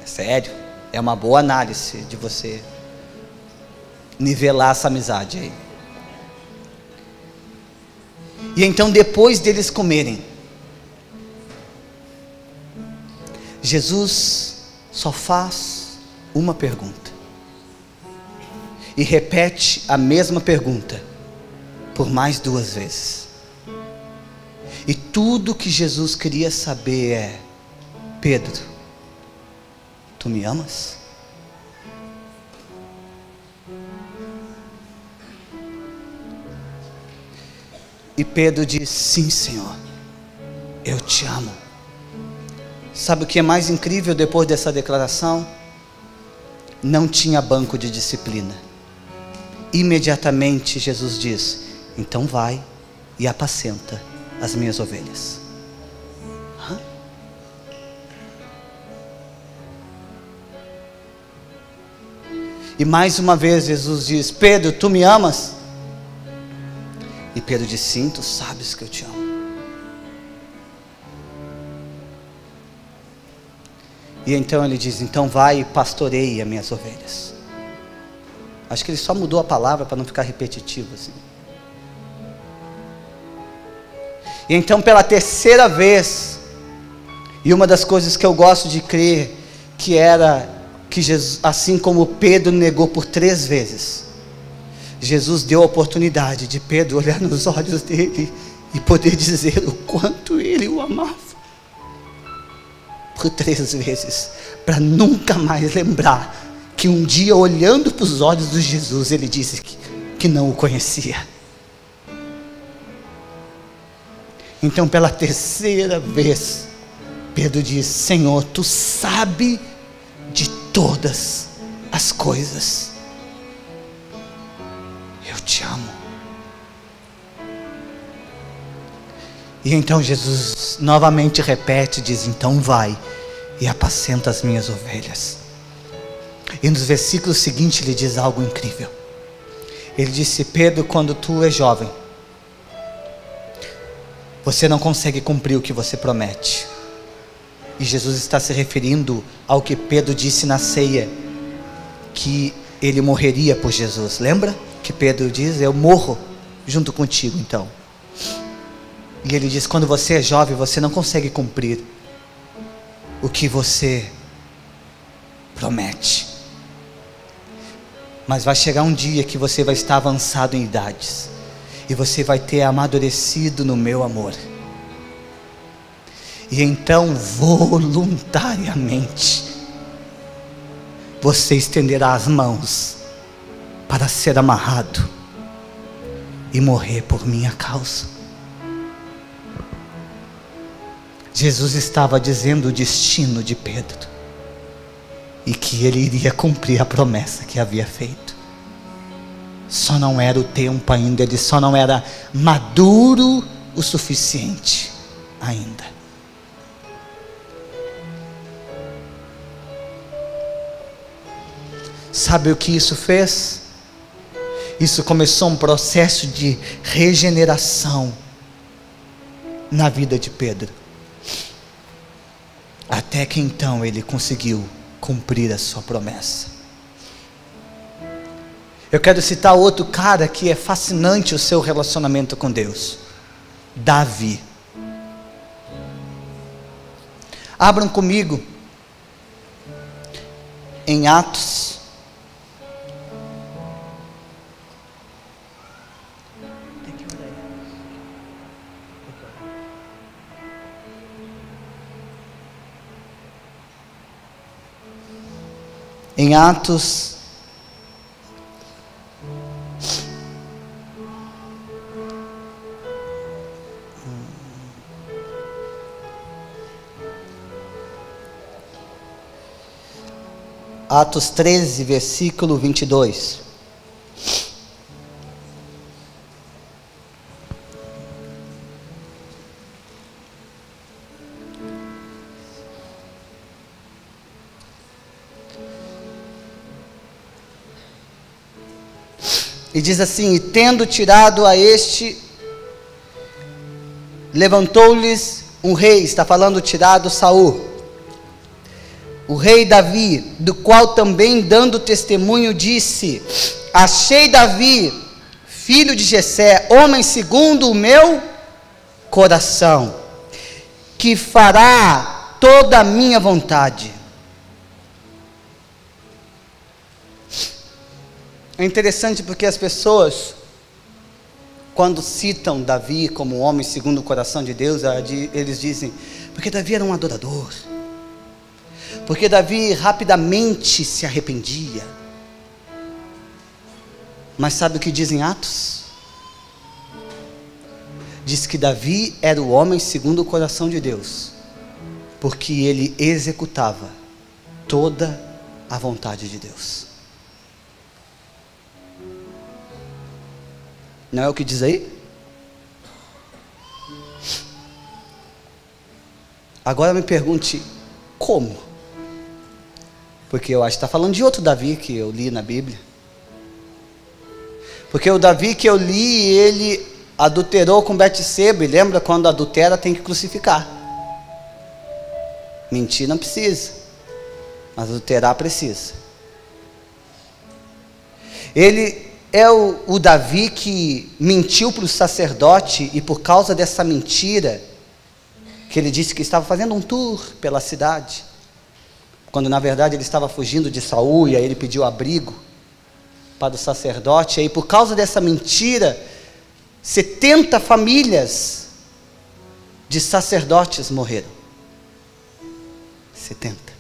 [SPEAKER 1] É sério. É uma boa análise de você nivelar essa amizade aí. E então, depois deles comerem, Jesus só faz uma pergunta. E repete a mesma pergunta por mais 2 vezes. E tudo que Jesus queria saber é: Pedro, tu me amas? E Pedro diz: sim, Senhor, eu te amo. Sabe o que é mais incrível depois dessa declaração? Não tinha banco de disciplina. Imediatamente Jesus diz: então vai e apacenta as minhas ovelhas. E mais uma vez Jesus diz: Pedro, tu me amas? E Pedro disse: sim, tu sabes que eu te amo. E então ele diz: então vai e pastoreie as minhas ovelhas. Acho que ele só mudou a palavra para não ficar repetitivo assim. E então pela terceira vez, e uma das coisas que eu gosto de crer, que era que Jesus, assim como Pedro negou por 3 vezes, Jesus deu a oportunidade de Pedro olhar nos olhos dele e poder dizer o quanto ele o amava. Por 3 vezes, para nunca mais lembrar que um dia, olhando para os olhos de Jesus, ele disse que não o conhecia. Então pela terceira vez, Pedro diz: Senhor, tu sabes de todas as coisas, eu te amo. E então Jesus novamente repete, diz: então vai e apacenta as minhas ovelhas. E nos versículos seguintes ele diz algo incrível. Ele disse: Pedro, quando tu és jovem, você não consegue cumprir o que você promete. E Jesus está se referindo ao que Pedro disse na ceia, que ele morreria por Jesus. Lembra que Pedro diz: eu morro junto contigo então. E ele diz: quando você é jovem, você não consegue cumprir o que você promete. Mas vai chegar um dia que você vai estar avançado em idades, e você vai ter amadurecido no meu amor. E então voluntariamente você estenderá as mãos para ser amarrado e morrer por minha causa. Jesus estava dizendo o destino de Pedro, e que ele iria cumprir a promessa que havia feito. Só não era o tempo ainda, ele só não era maduro o suficiente ainda. Sabe o que isso fez? Isso começou um processo de regeneração na vida de Pedro, até que então ele conseguiu cumprir a sua promessa. Eu quero citar outro cara que é fascinante o seu relacionamento com Deus: Davi. Abram comigo em Atos. Em Atos, Atos 13, versículo 22. E diz assim: e tendo tirado a este, levantou-lhes um rei. Está falando tirado Saul, o rei Davi, do qual também dando testemunho disse: achei Davi, filho de Jessé, homem segundo o meu coração, que fará toda a minha vontade. É interessante porque as pessoas, quando citam Davi como homem segundo o coração de Deus, eles dizem: porque Davi era um adorador, porque Davi rapidamente se arrependia. Mas sabe o que diz em Atos? Diz que Davi era o homem segundo o coração de Deus, porque ele executava toda a vontade de Deus. Não é o que diz aí? Agora me pergunte, como? Porque eu acho que está falando de outro Davi que eu li na Bíblia. Porque o Davi que eu li, ele adulterou com Betseba, e lembra, quando adultera tem que crucificar. Mentir não precisa, mas adulterar precisa. Ele é o Davi que mentiu para o sacerdote, e por causa dessa mentira, que ele disse que estava fazendo um tour pela cidade, quando na verdade ele estava fugindo de Saul, e aí ele pediu abrigo para o sacerdote, e aí por causa dessa mentira, 70 famílias de sacerdotes morreram. 70.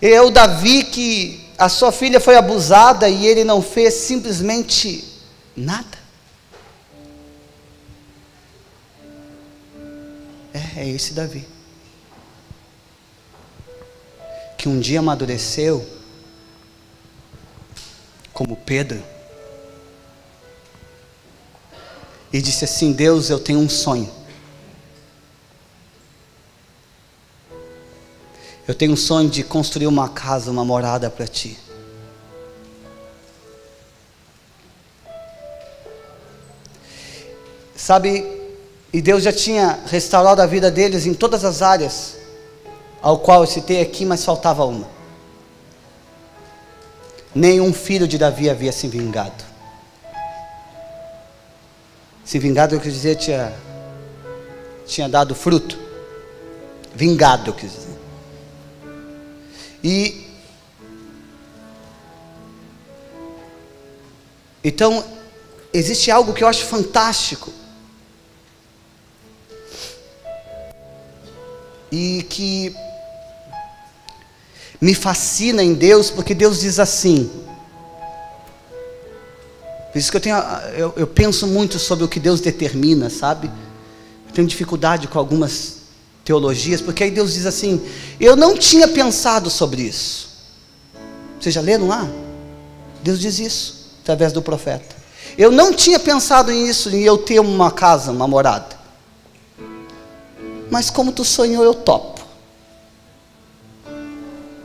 [SPEAKER 1] E é o Davi que a sua filha foi abusada e ele não fez simplesmente nada. É esse Davi, que um dia amadureceu, como Pedro, e disse assim: Deus, eu tenho um sonho. Eu tenho um sonho de construir uma casa, uma morada para ti. Sabe, e Deus já tinha restaurado a vida deles em todas as áreas, ao qual eu citei aqui, mas faltava uma. Nenhum filho de Davi havia se vingado. Se vingado, eu quis dizer, tinha dado fruto. Vingado, eu quis dizer. E então existe algo que eu acho fantástico e que me fascina em Deus, porque Deus diz assim. Por isso que eu penso muito sobre o que Deus determina, sabe? Eu tenho dificuldade com algumas teologias, porque aí Deus diz assim: eu não tinha pensado sobre isso. Vocês já leram lá? Deus diz isso, através do profeta. Eu não tinha pensado nisso, em eu ter uma casa, uma morada. Mas como tu sonhou, eu topo.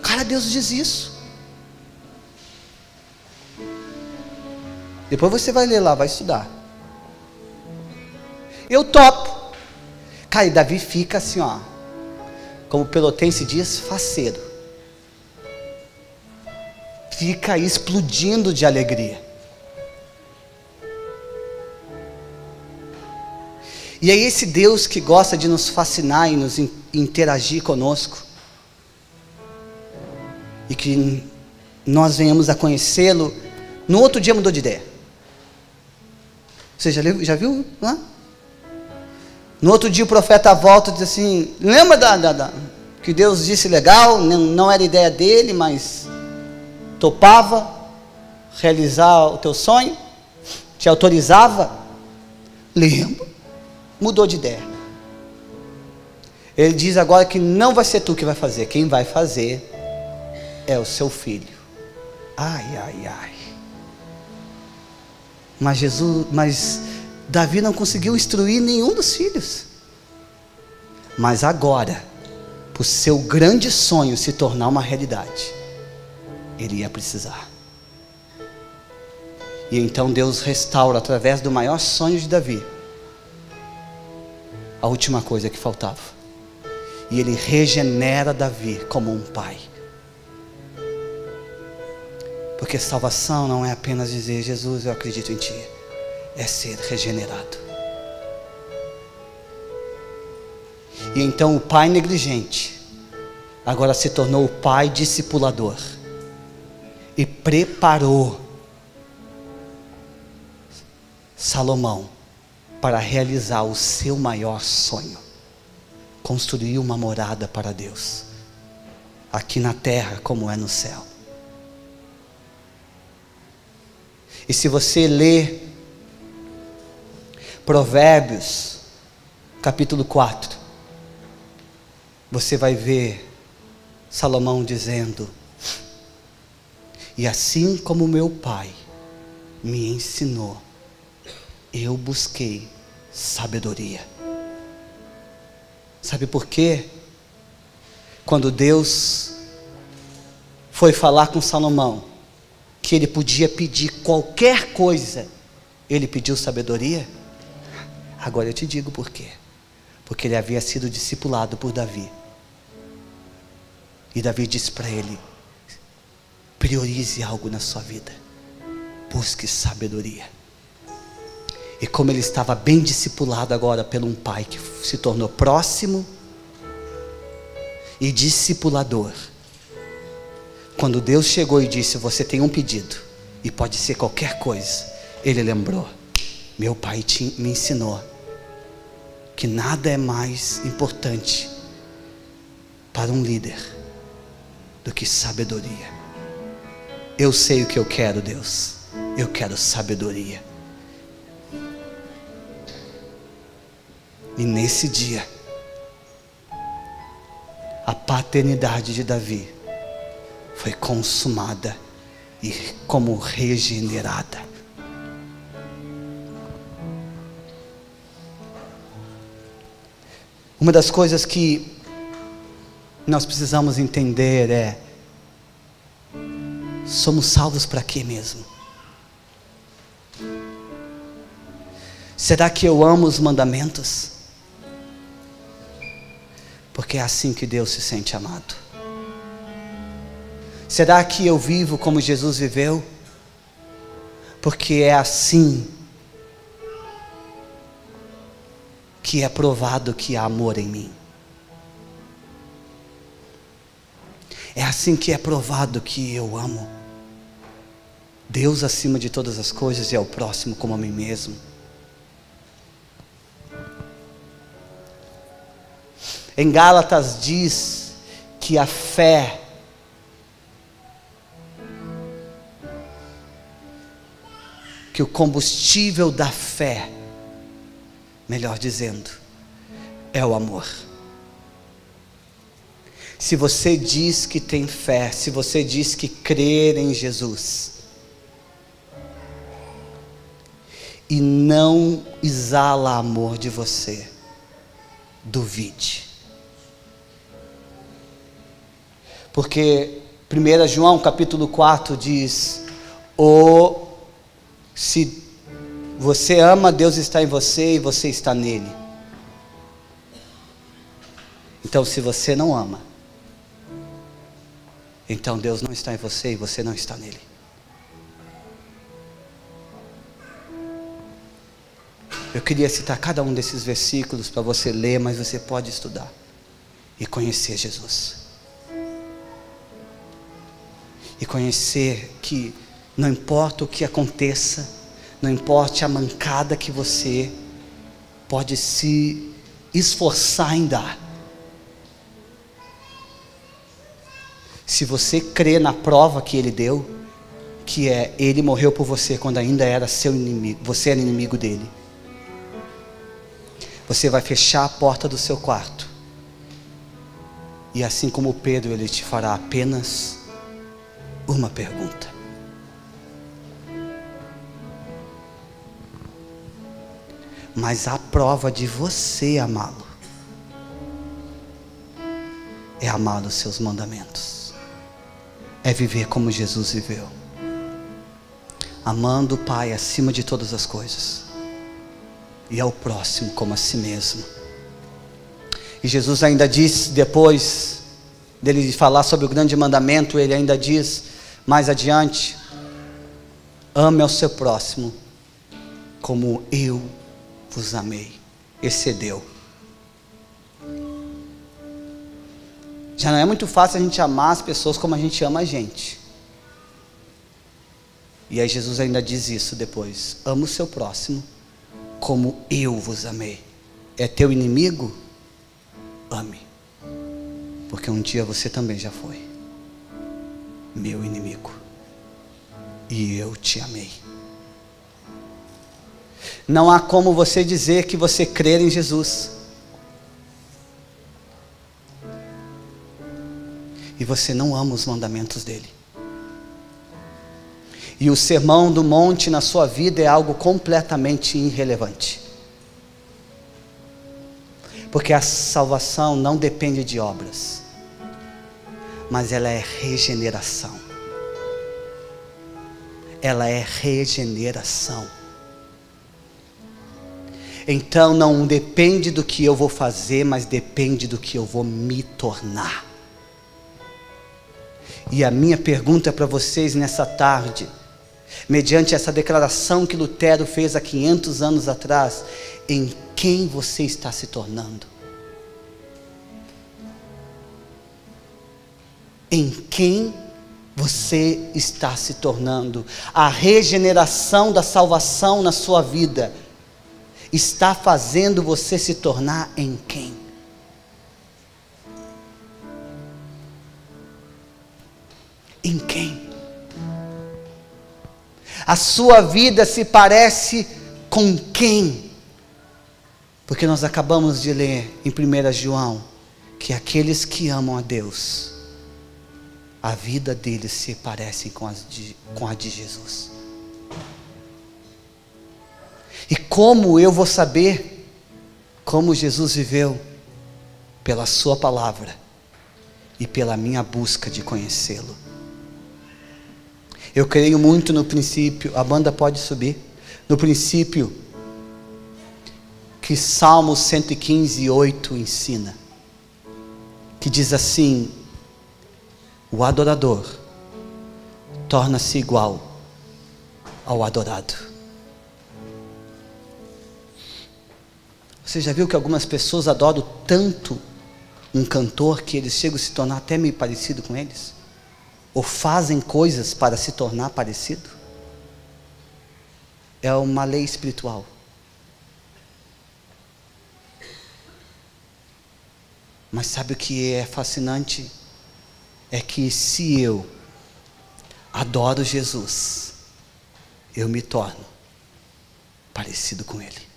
[SPEAKER 1] Cara, Deus diz isso. Depois você vai ler lá, vai estudar. Eu topo. Cara, e Davi fica assim, ó, como o pelotense diz, faceiro. Fica explodindo de alegria. E é esse Deus que gosta de nos fascinar e nos interagir conosco, e que nós venhamos a conhecê-lo. No outro dia mudou de ideia. Você já viu? Não é? No outro dia o profeta volta e diz assim: lembra que Deus disse legal, não era ideia dele, mas topava realizar o teu sonho, te autorizava? Lembra? Mudou de ideia. Ele diz agora que não vai ser tu que vai fazer, quem vai fazer é o seu filho. Ai, ai, ai. Mas Davi não conseguiu instruir nenhum dos filhos. Mas agora, para o seu grande sonho se tornar uma realidade, ele ia precisar. E então Deus restaura, através do maior sonho de Davi, a última coisa que faltava. E ele regenera Davi como um pai. Porque salvação não é apenas dizer: Jesus, eu acredito em ti. É ser regenerado. E então o pai negligente agora se tornou o pai discipulador, e preparou Salomão para realizar o seu maior sonho: construir uma morada para Deus, aqui na terra como é no céu. E se você ler Provérbios, capítulo 4, você vai ver Salomão dizendo: e assim como meu pai me ensinou, eu busquei sabedoria. Sabe por quê? Quando Deus foi falar com Salomão, que ele podia pedir qualquer coisa, ele pediu sabedoria? Agora eu te digo por quê. Porque ele havia sido discipulado por Davi. E Davi disse para ele: priorize algo na sua vida, busque sabedoria. E como ele estava bem discipulado agora por um pai que se tornou próximo e discipulador, quando Deus chegou e disse: você tem um pedido, e pode ser qualquer coisa, ele lembrou: meu pai me ensinou que nada é mais importante para um líder do que sabedoria. Eu sei o que eu quero, Deus. Eu quero sabedoria. E nesse dia, a paternidade de Davi foi consumada e como regenerada. Uma das coisas que nós precisamos entender é: somos salvos para quê mesmo? Será que eu amo os mandamentos? Porque é assim que Deus se sente amado. Será que eu vivo como Jesus viveu? Porque é assim que é provado que há amor em mim. É assim que é provado que eu amo Deus acima de todas as coisas e ao próximo como a mim mesmo. Em Gálatas diz que a fé que o combustível da fé, melhor dizendo, é o amor. Se você diz que tem fé, se você diz que crer em Jesus e não exala amor de você, duvide. Porque 1 João capítulo 4 diz: se você ama, Deus está em você e você está nele. Então se você não ama, então Deus não está em você e você não está nele. Eu queria citar cada um desses versículos para você ler, mas você pode estudar e conhecer Jesus. E conhecer que não importa o que aconteça, não importa a mancada que você pode se esforçar em dar, se você crê na prova que Ele deu, que é, Ele morreu por você quando ainda era seu inimigo, você era inimigo dele, você vai fechar a porta do seu quarto, e assim como Pedro, Ele te fará apenas uma pergunta: mas a prova de você amá-lo é amar os seus mandamentos, é viver como Jesus viveu, amando o Pai acima de todas as coisas e ao próximo como a si mesmo. E Jesus ainda diz, depois dele falar sobre o grande mandamento, ele ainda diz mais adiante: ame ao seu próximo como eu vos amei. Excedeu. Já não é muito fácil a gente amar as pessoas como a gente ama a gente. E aí Jesus ainda diz isso depois: ama o seu próximo como eu vos amei. É teu inimigo? Ame. Porque um dia você também já foi meu inimigo e eu te amei. Não há como você dizer que você crê em Jesus e você não ama os mandamentos dele. E o sermão do monte na sua vida é algo completamente irrelevante. Porque a salvação não depende de obras, mas ela é regeneração. ela é regeneração. Então não depende do que eu vou fazer, mas depende do que eu vou me tornar. E a minha pergunta para vocês nessa tarde, mediante essa declaração que Lutero fez há 500 anos atrás, em quem você está se tornando? Em quem você está se tornando? A regeneração da salvação na sua vida está fazendo você se tornar em quem? Em quem? A sua vida se parece com quem? Porque nós acabamos de ler em 1 João que aqueles que amam a Deus, a vida deles se parece com a de Jesus. E como eu vou saber como Jesus viveu? Pela sua palavra e pela minha busca de conhecê-lo. Eu creio muito no princípio, a banda pode subir, no princípio que Salmos 115:8 ensina, que diz assim: o adorador torna-se igual ao adorado. Você já viu que algumas pessoas adoram tanto um cantor que eles chegam a se tornar até meio parecido com eles? Ou fazem coisas para se tornar parecido? É uma lei espiritual. Mas sabe o que é fascinante? É que se eu adoro Jesus, eu me torno parecido com Ele.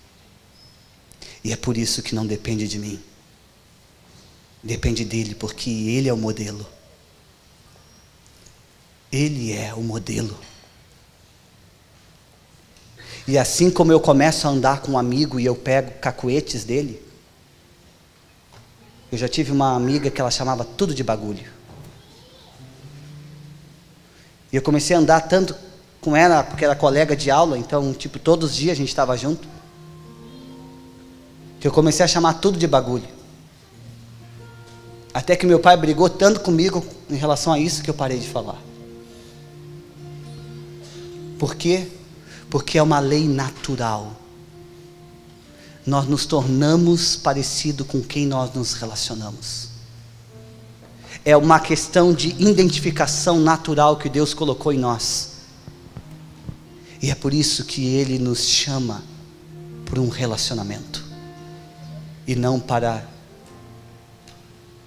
[SPEAKER 1] E é por isso que não depende de mim. Depende dele, porque Ele é o modelo. Ele é o modelo. E assim como eu começo a andar com um amigo e eu pego cacuetes dele, eu já tive uma amiga que ela chamava tudo de bagulho. E eu comecei a andar tanto com ela, porque era colega de aula, então, todos os dias a gente estava junto, que eu comecei a chamar tudo de bagulho. Até que meu pai brigou tanto comigo em relação a isso que eu parei de falar. Por quê? Porque é uma lei natural. Nós nos tornamos parecido com quem nós nos relacionamos. É uma questão de identificação natural que Deus colocou em nós. E é por isso que Ele nos chama por um relacionamento. E não para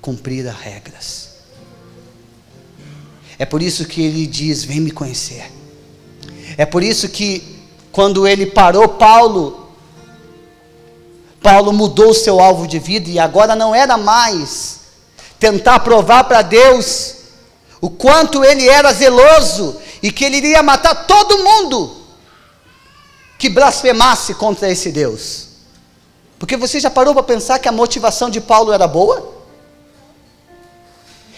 [SPEAKER 1] cumprir as regras. É por isso que Ele diz: vem me conhecer. É por isso que quando Ele parou Paulo mudou o seu alvo de vida, e agora não era mais tentar provar para Deus o quanto ele era zeloso e que ele iria matar todo mundo que blasfemasse contra esse Deus. Porque você já parou para pensar que a motivação de Paulo era boa?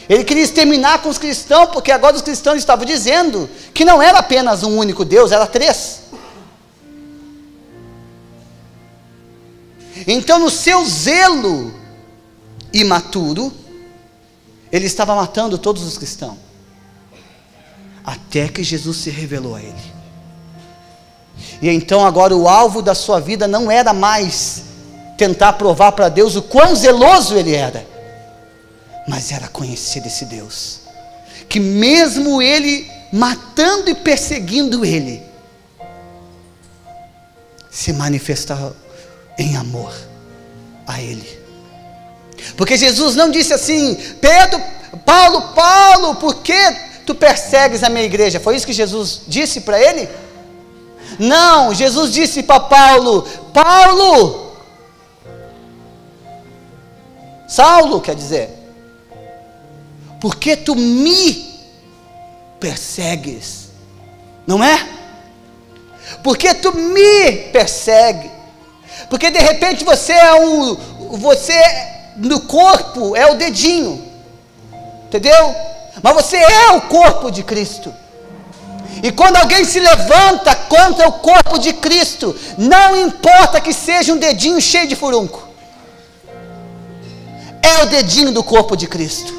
[SPEAKER 1] Ele queria exterminar com os cristãos, porque agora os cristãos estavam dizendo que não era apenas um único Deus, era 3. Então, no seu zelo imaturo, ele estava matando todos os cristãos, até que Jesus se revelou a ele. E então agora o alvo da sua vida não era mais tentar provar para Deus o quão zeloso ele era, mas era conhecer esse Deus, que mesmo ele matando e perseguindo ele, se manifestava em amor a ele. Porque Jesus não disse assim: Pedro, Paulo, por que tu persegues a minha igreja? Foi isso que Jesus disse para ele? Não, Jesus disse para Saulo, quer dizer, por que tu me persegues? Não é? Por que tu me persegue? Porque de repente você no corpo é o dedinho, entendeu? Mas você é o corpo de Cristo. E quando alguém se levanta contra o corpo de Cristo, não importa que seja um dedinho cheio de furunco, é o dedinho do corpo de Cristo.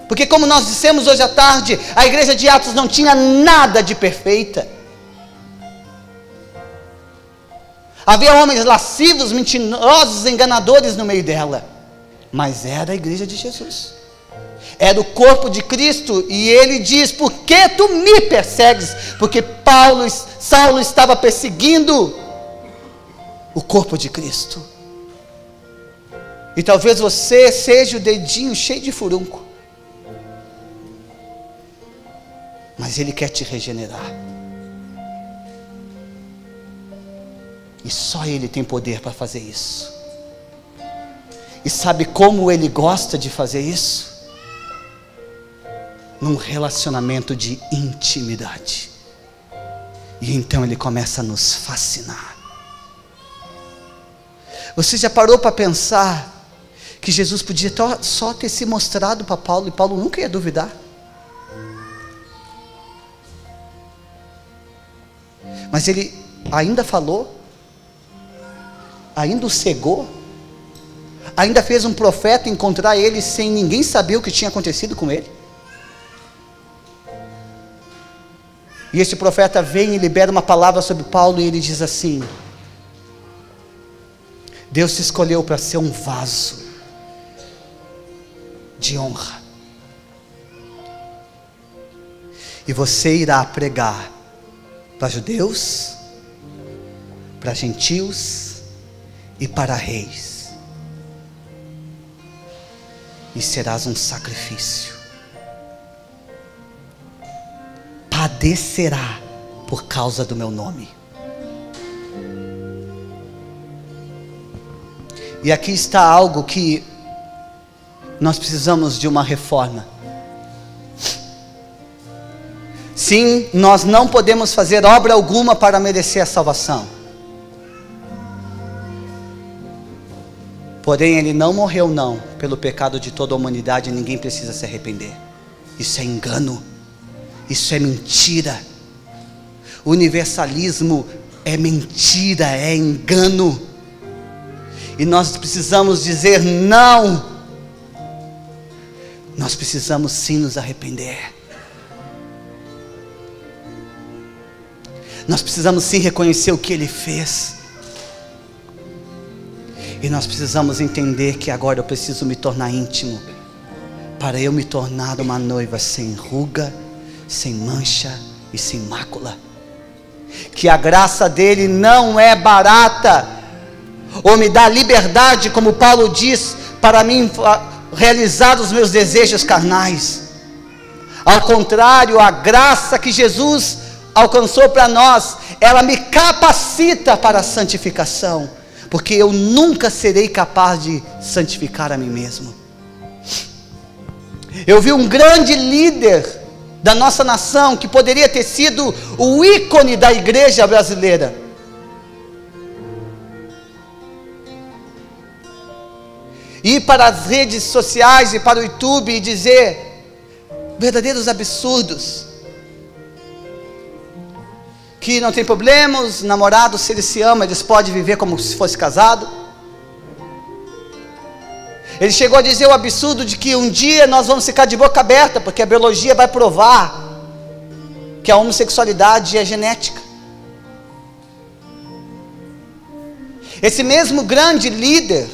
[SPEAKER 1] Porque como nós dissemos hoje à tarde, a igreja de Atos não tinha nada de perfeita. Havia homens lascivos, mentirosos, enganadores no meio dela. Mas era a igreja de Jesus. Era o corpo de Cristo. E ele diz: por que tu me persegues? Porque Saulo estava perseguindo o corpo de Cristo. E talvez você seja o dedinho cheio de furunco. Mas Ele quer te regenerar. E só Ele tem poder para fazer isso. E sabe como Ele gosta de fazer isso? Num relacionamento de intimidade. E então Ele começa a nos fascinar. Você já parou para pensar que Jesus podia só ter se mostrado para Paulo, e Paulo nunca ia duvidar? Mas ele ainda falou, ainda o cegou, ainda fez um profeta encontrar ele sem ninguém saber o que tinha acontecido com ele. E esse profeta vem e libera uma palavra sobre Paulo, e ele diz assim: Deus te escolheu para ser um vaso de honra, e você irá pregar para judeus, para gentios e para reis, e serás um sacrifício, padecerá por causa do meu nome. E aqui está algo que nós precisamos de uma reforma. Sim, nós não podemos fazer obra alguma para merecer a salvação. Porém, Ele não morreu não pelo pecado de toda a humanidade, e ninguém precisa se arrepender. Isso é engano. Isso é mentira. O universalismo é mentira, é engano. E nós precisamos dizer não. Nós precisamos sim nos arrepender. Nós precisamos sim reconhecer o que Ele fez. E nós precisamos entender que agora eu preciso me tornar íntimo, para eu me tornar uma noiva sem ruga, sem mancha e sem mácula. Que a graça dele não é barata, ou me dá liberdade, como Paulo diz, para mim realizar os meus desejos carnais. Ao contrário, a graça que Jesus alcançou para nós, ela me capacita para a santificação, porque eu nunca serei capaz de santificar a mim mesmo. Eu vi um grande líder da nossa nação, que poderia ter sido o ícone da igreja brasileira, ir para as redes sociais e para o YouTube e dizer verdadeiros absurdos, que não tem problema, os namorados, se eles se amam, eles podem viver como se fosse casado. Ele chegou a dizer o absurdo de que um dia nós vamos ficar de boca aberta, porque a biologia vai provar que a homossexualidade é genética. Esse mesmo grande líder,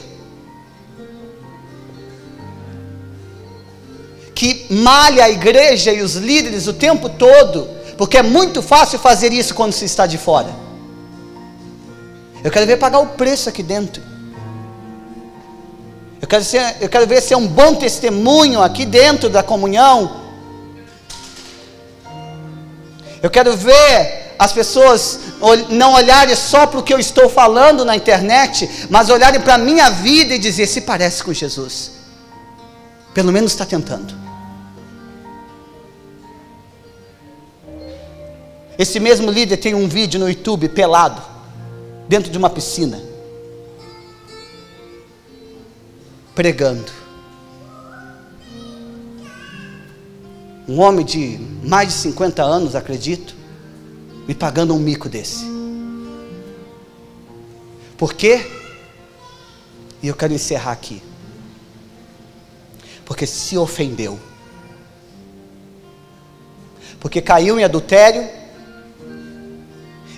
[SPEAKER 1] que malha a igreja e os líderes o tempo todo, porque é muito fácil fazer isso quando se está de fora. Eu quero ver pagar o preço aqui dentro. Eu quero ver ser um bom testemunho aqui dentro da comunhão. Eu quero ver as pessoas não olharem só para o que eu estou falando na internet, mas olharem para a minha vida e dizer: se parece com Jesus. Pelo menos está tentando. Esse mesmo líder tem um vídeo no YouTube pelado, dentro de uma piscina, pregando. um homem de mais de 50 anos, acredito, me pagando um mico desse. Por quê? E eu quero encerrar aqui. Porque se ofendeu. Porque caiu em adultério.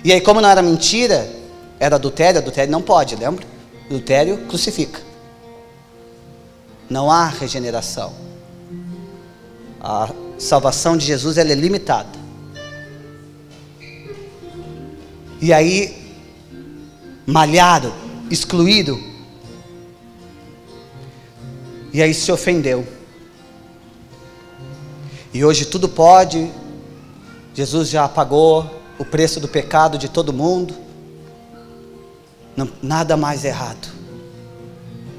[SPEAKER 1] E aí, como não era mentira, era adultério, adultério não pode, lembra? Adultério crucifica. Não há regeneração. A salvação de Jesus, ela é limitada. E aí, malhado, excluído. E aí se ofendeu. E hoje tudo pode. Jesus já pagou o preço do pecado de todo mundo. Não, nada mais errado.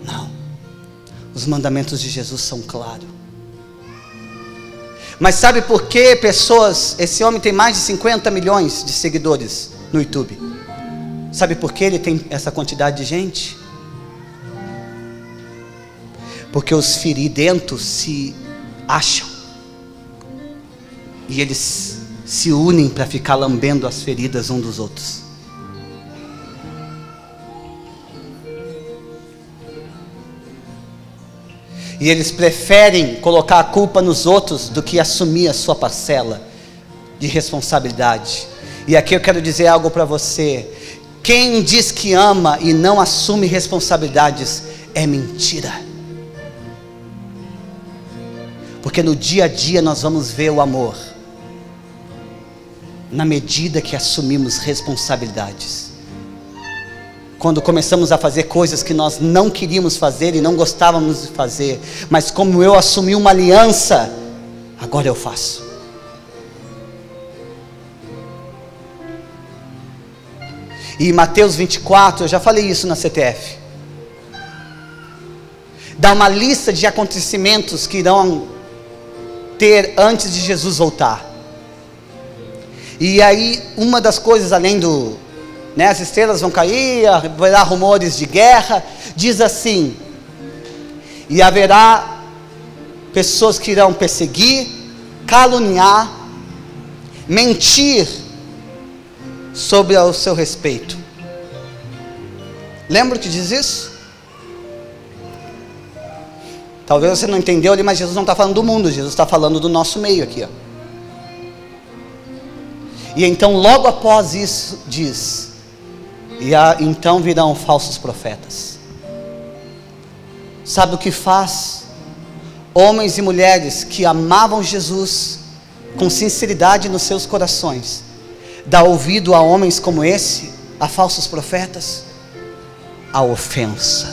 [SPEAKER 1] Não. Os mandamentos de Jesus são claros. Mas sabe por que pessoas... Esse homem tem mais de 50 milhões de seguidores no YouTube. Sabe por que ele tem essa quantidade de gente? Porque os feridentos se acham. E eles se unem para ficar lambendo as feridas um dos outros. E eles preferem colocar a culpa nos outros do que assumir a sua parcela de responsabilidade. E aqui eu quero dizer algo para você. Quem diz que ama e não assume responsabilidades é mentira. Porque no dia a dia nós vamos ver o amor na medida que assumimos responsabilidades. Quando começamos a fazer coisas que nós não queríamos fazer e não gostávamos de fazer, mas como eu assumi uma aliança, agora eu faço. E em Mateus 24, eu já falei isso na CTF, dá uma lista de acontecimentos que irão ter antes de Jesus voltar. E aí, uma das coisas, além do, as estrelas vão cair, haverá rumores de guerra, diz assim: e haverá pessoas que irão perseguir, caluniar, mentir sobre o seu respeito. Lembra que diz isso? Talvez você não entendeu ali, mas Jesus não está falando do mundo, Jesus está falando do nosso meio aqui, ó. E então logo após isso diz: então virão falsos profetas. Sabe o que faz? Homens e mulheres que amavam Jesus com sinceridade nos seus corações, dá ouvido a homens como esse, a falsos profetas? A ofensa.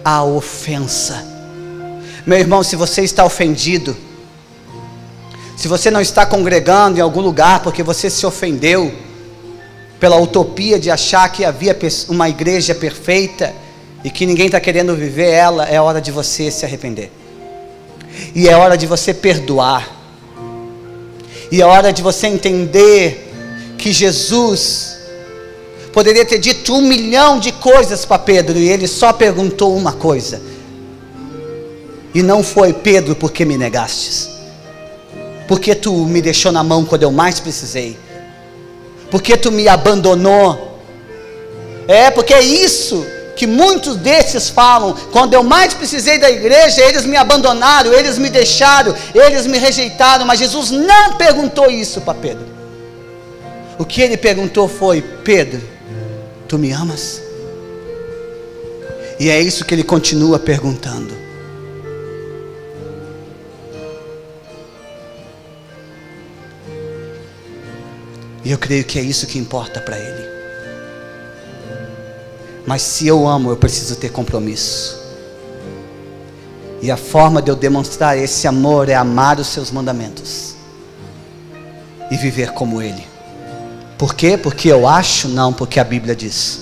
[SPEAKER 1] A ofensa. Meu irmão, se você está ofendido, se você não está congregando em algum lugar porque você se ofendeu pela utopia de achar que havia uma igreja perfeita e que ninguém está querendo viver ela, é hora de você se arrepender. E é hora de você perdoar. E é hora de você entender que Jesus poderia ter dito 1 milhão de coisas para Pedro e ele só perguntou uma coisa. E não foi: Pedro, por que me negastes? Porque tu me deixou na mão quando eu mais precisei? Porque tu me abandonou? Porque é isso que muitos desses falam: quando eu mais precisei da igreja, eles me abandonaram, eles me deixaram, eles me rejeitaram. Mas Jesus não perguntou isso para Pedro. O que ele perguntou foi: Pedro, tu me amas? E é isso que ele continua perguntando. E eu creio que é isso que importa para ele. Mas se eu amo, eu preciso ter compromisso. E a forma de eu demonstrar esse amor é amar os seus mandamentos e viver como ele. Por quê? Porque eu acho? Não, porque a Bíblia diz.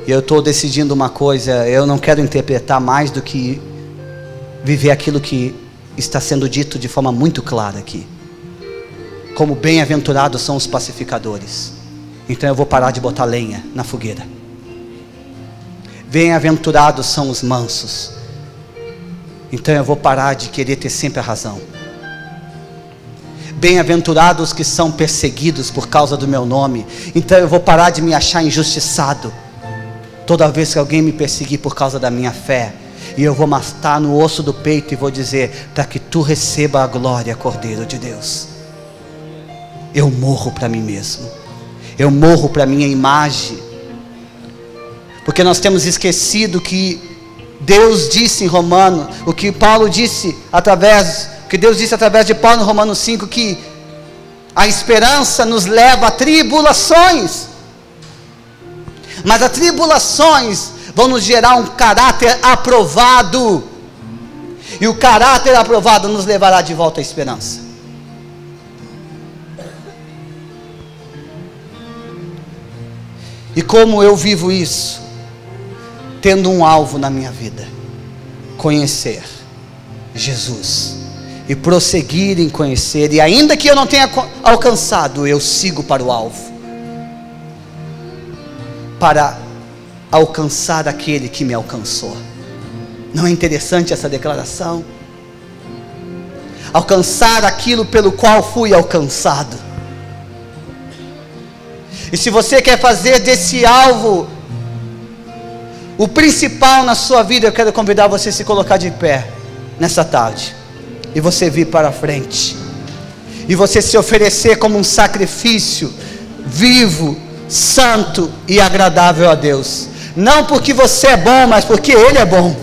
[SPEAKER 1] E eu estou decidindo uma coisa: eu não quero interpretar mais do que viver aquilo que está sendo dito de forma muito clara aqui. Como bem-aventurados são os pacificadores. Então eu vou parar de botar lenha na fogueira. Bem-aventurados são os mansos. então eu vou parar de querer ter sempre a razão. Bem-aventurados que são perseguidos por causa do meu nome, então eu vou parar de me achar injustiçado toda vez que alguém me perseguir por causa da minha fé, e eu vou matar no osso do peito e vou dizer: para que tu receba a glória, Cordeiro de Deus. Eu morro para mim mesmo, eu morro para minha imagem, porque nós temos esquecido que Deus disse em Romanos, o que Paulo disse que Deus disse através de Paulo em Romanos 5, que a esperança nos leva a tribulações, mas as tribulações vão nos gerar um caráter aprovado, e o caráter aprovado nos levará de volta à esperança. E como eu vivo isso? Tendo um alvo na minha vida: conhecer Jesus e prosseguir em conhecer, e ainda que eu não tenha alcançado, eu sigo para o alvo, para alcançar aquele que me alcançou. Não é interessante essa declaração? Alcançar aquilo pelo qual fui alcançado. E se você quer fazer desse alvo o principal na sua vida, eu quero convidar você a se colocar de pé nessa tarde, e você vir para frente, e você se oferecer como um sacrifício vivo, santo e agradável a Deus, não porque você é bom, mas porque Ele é bom.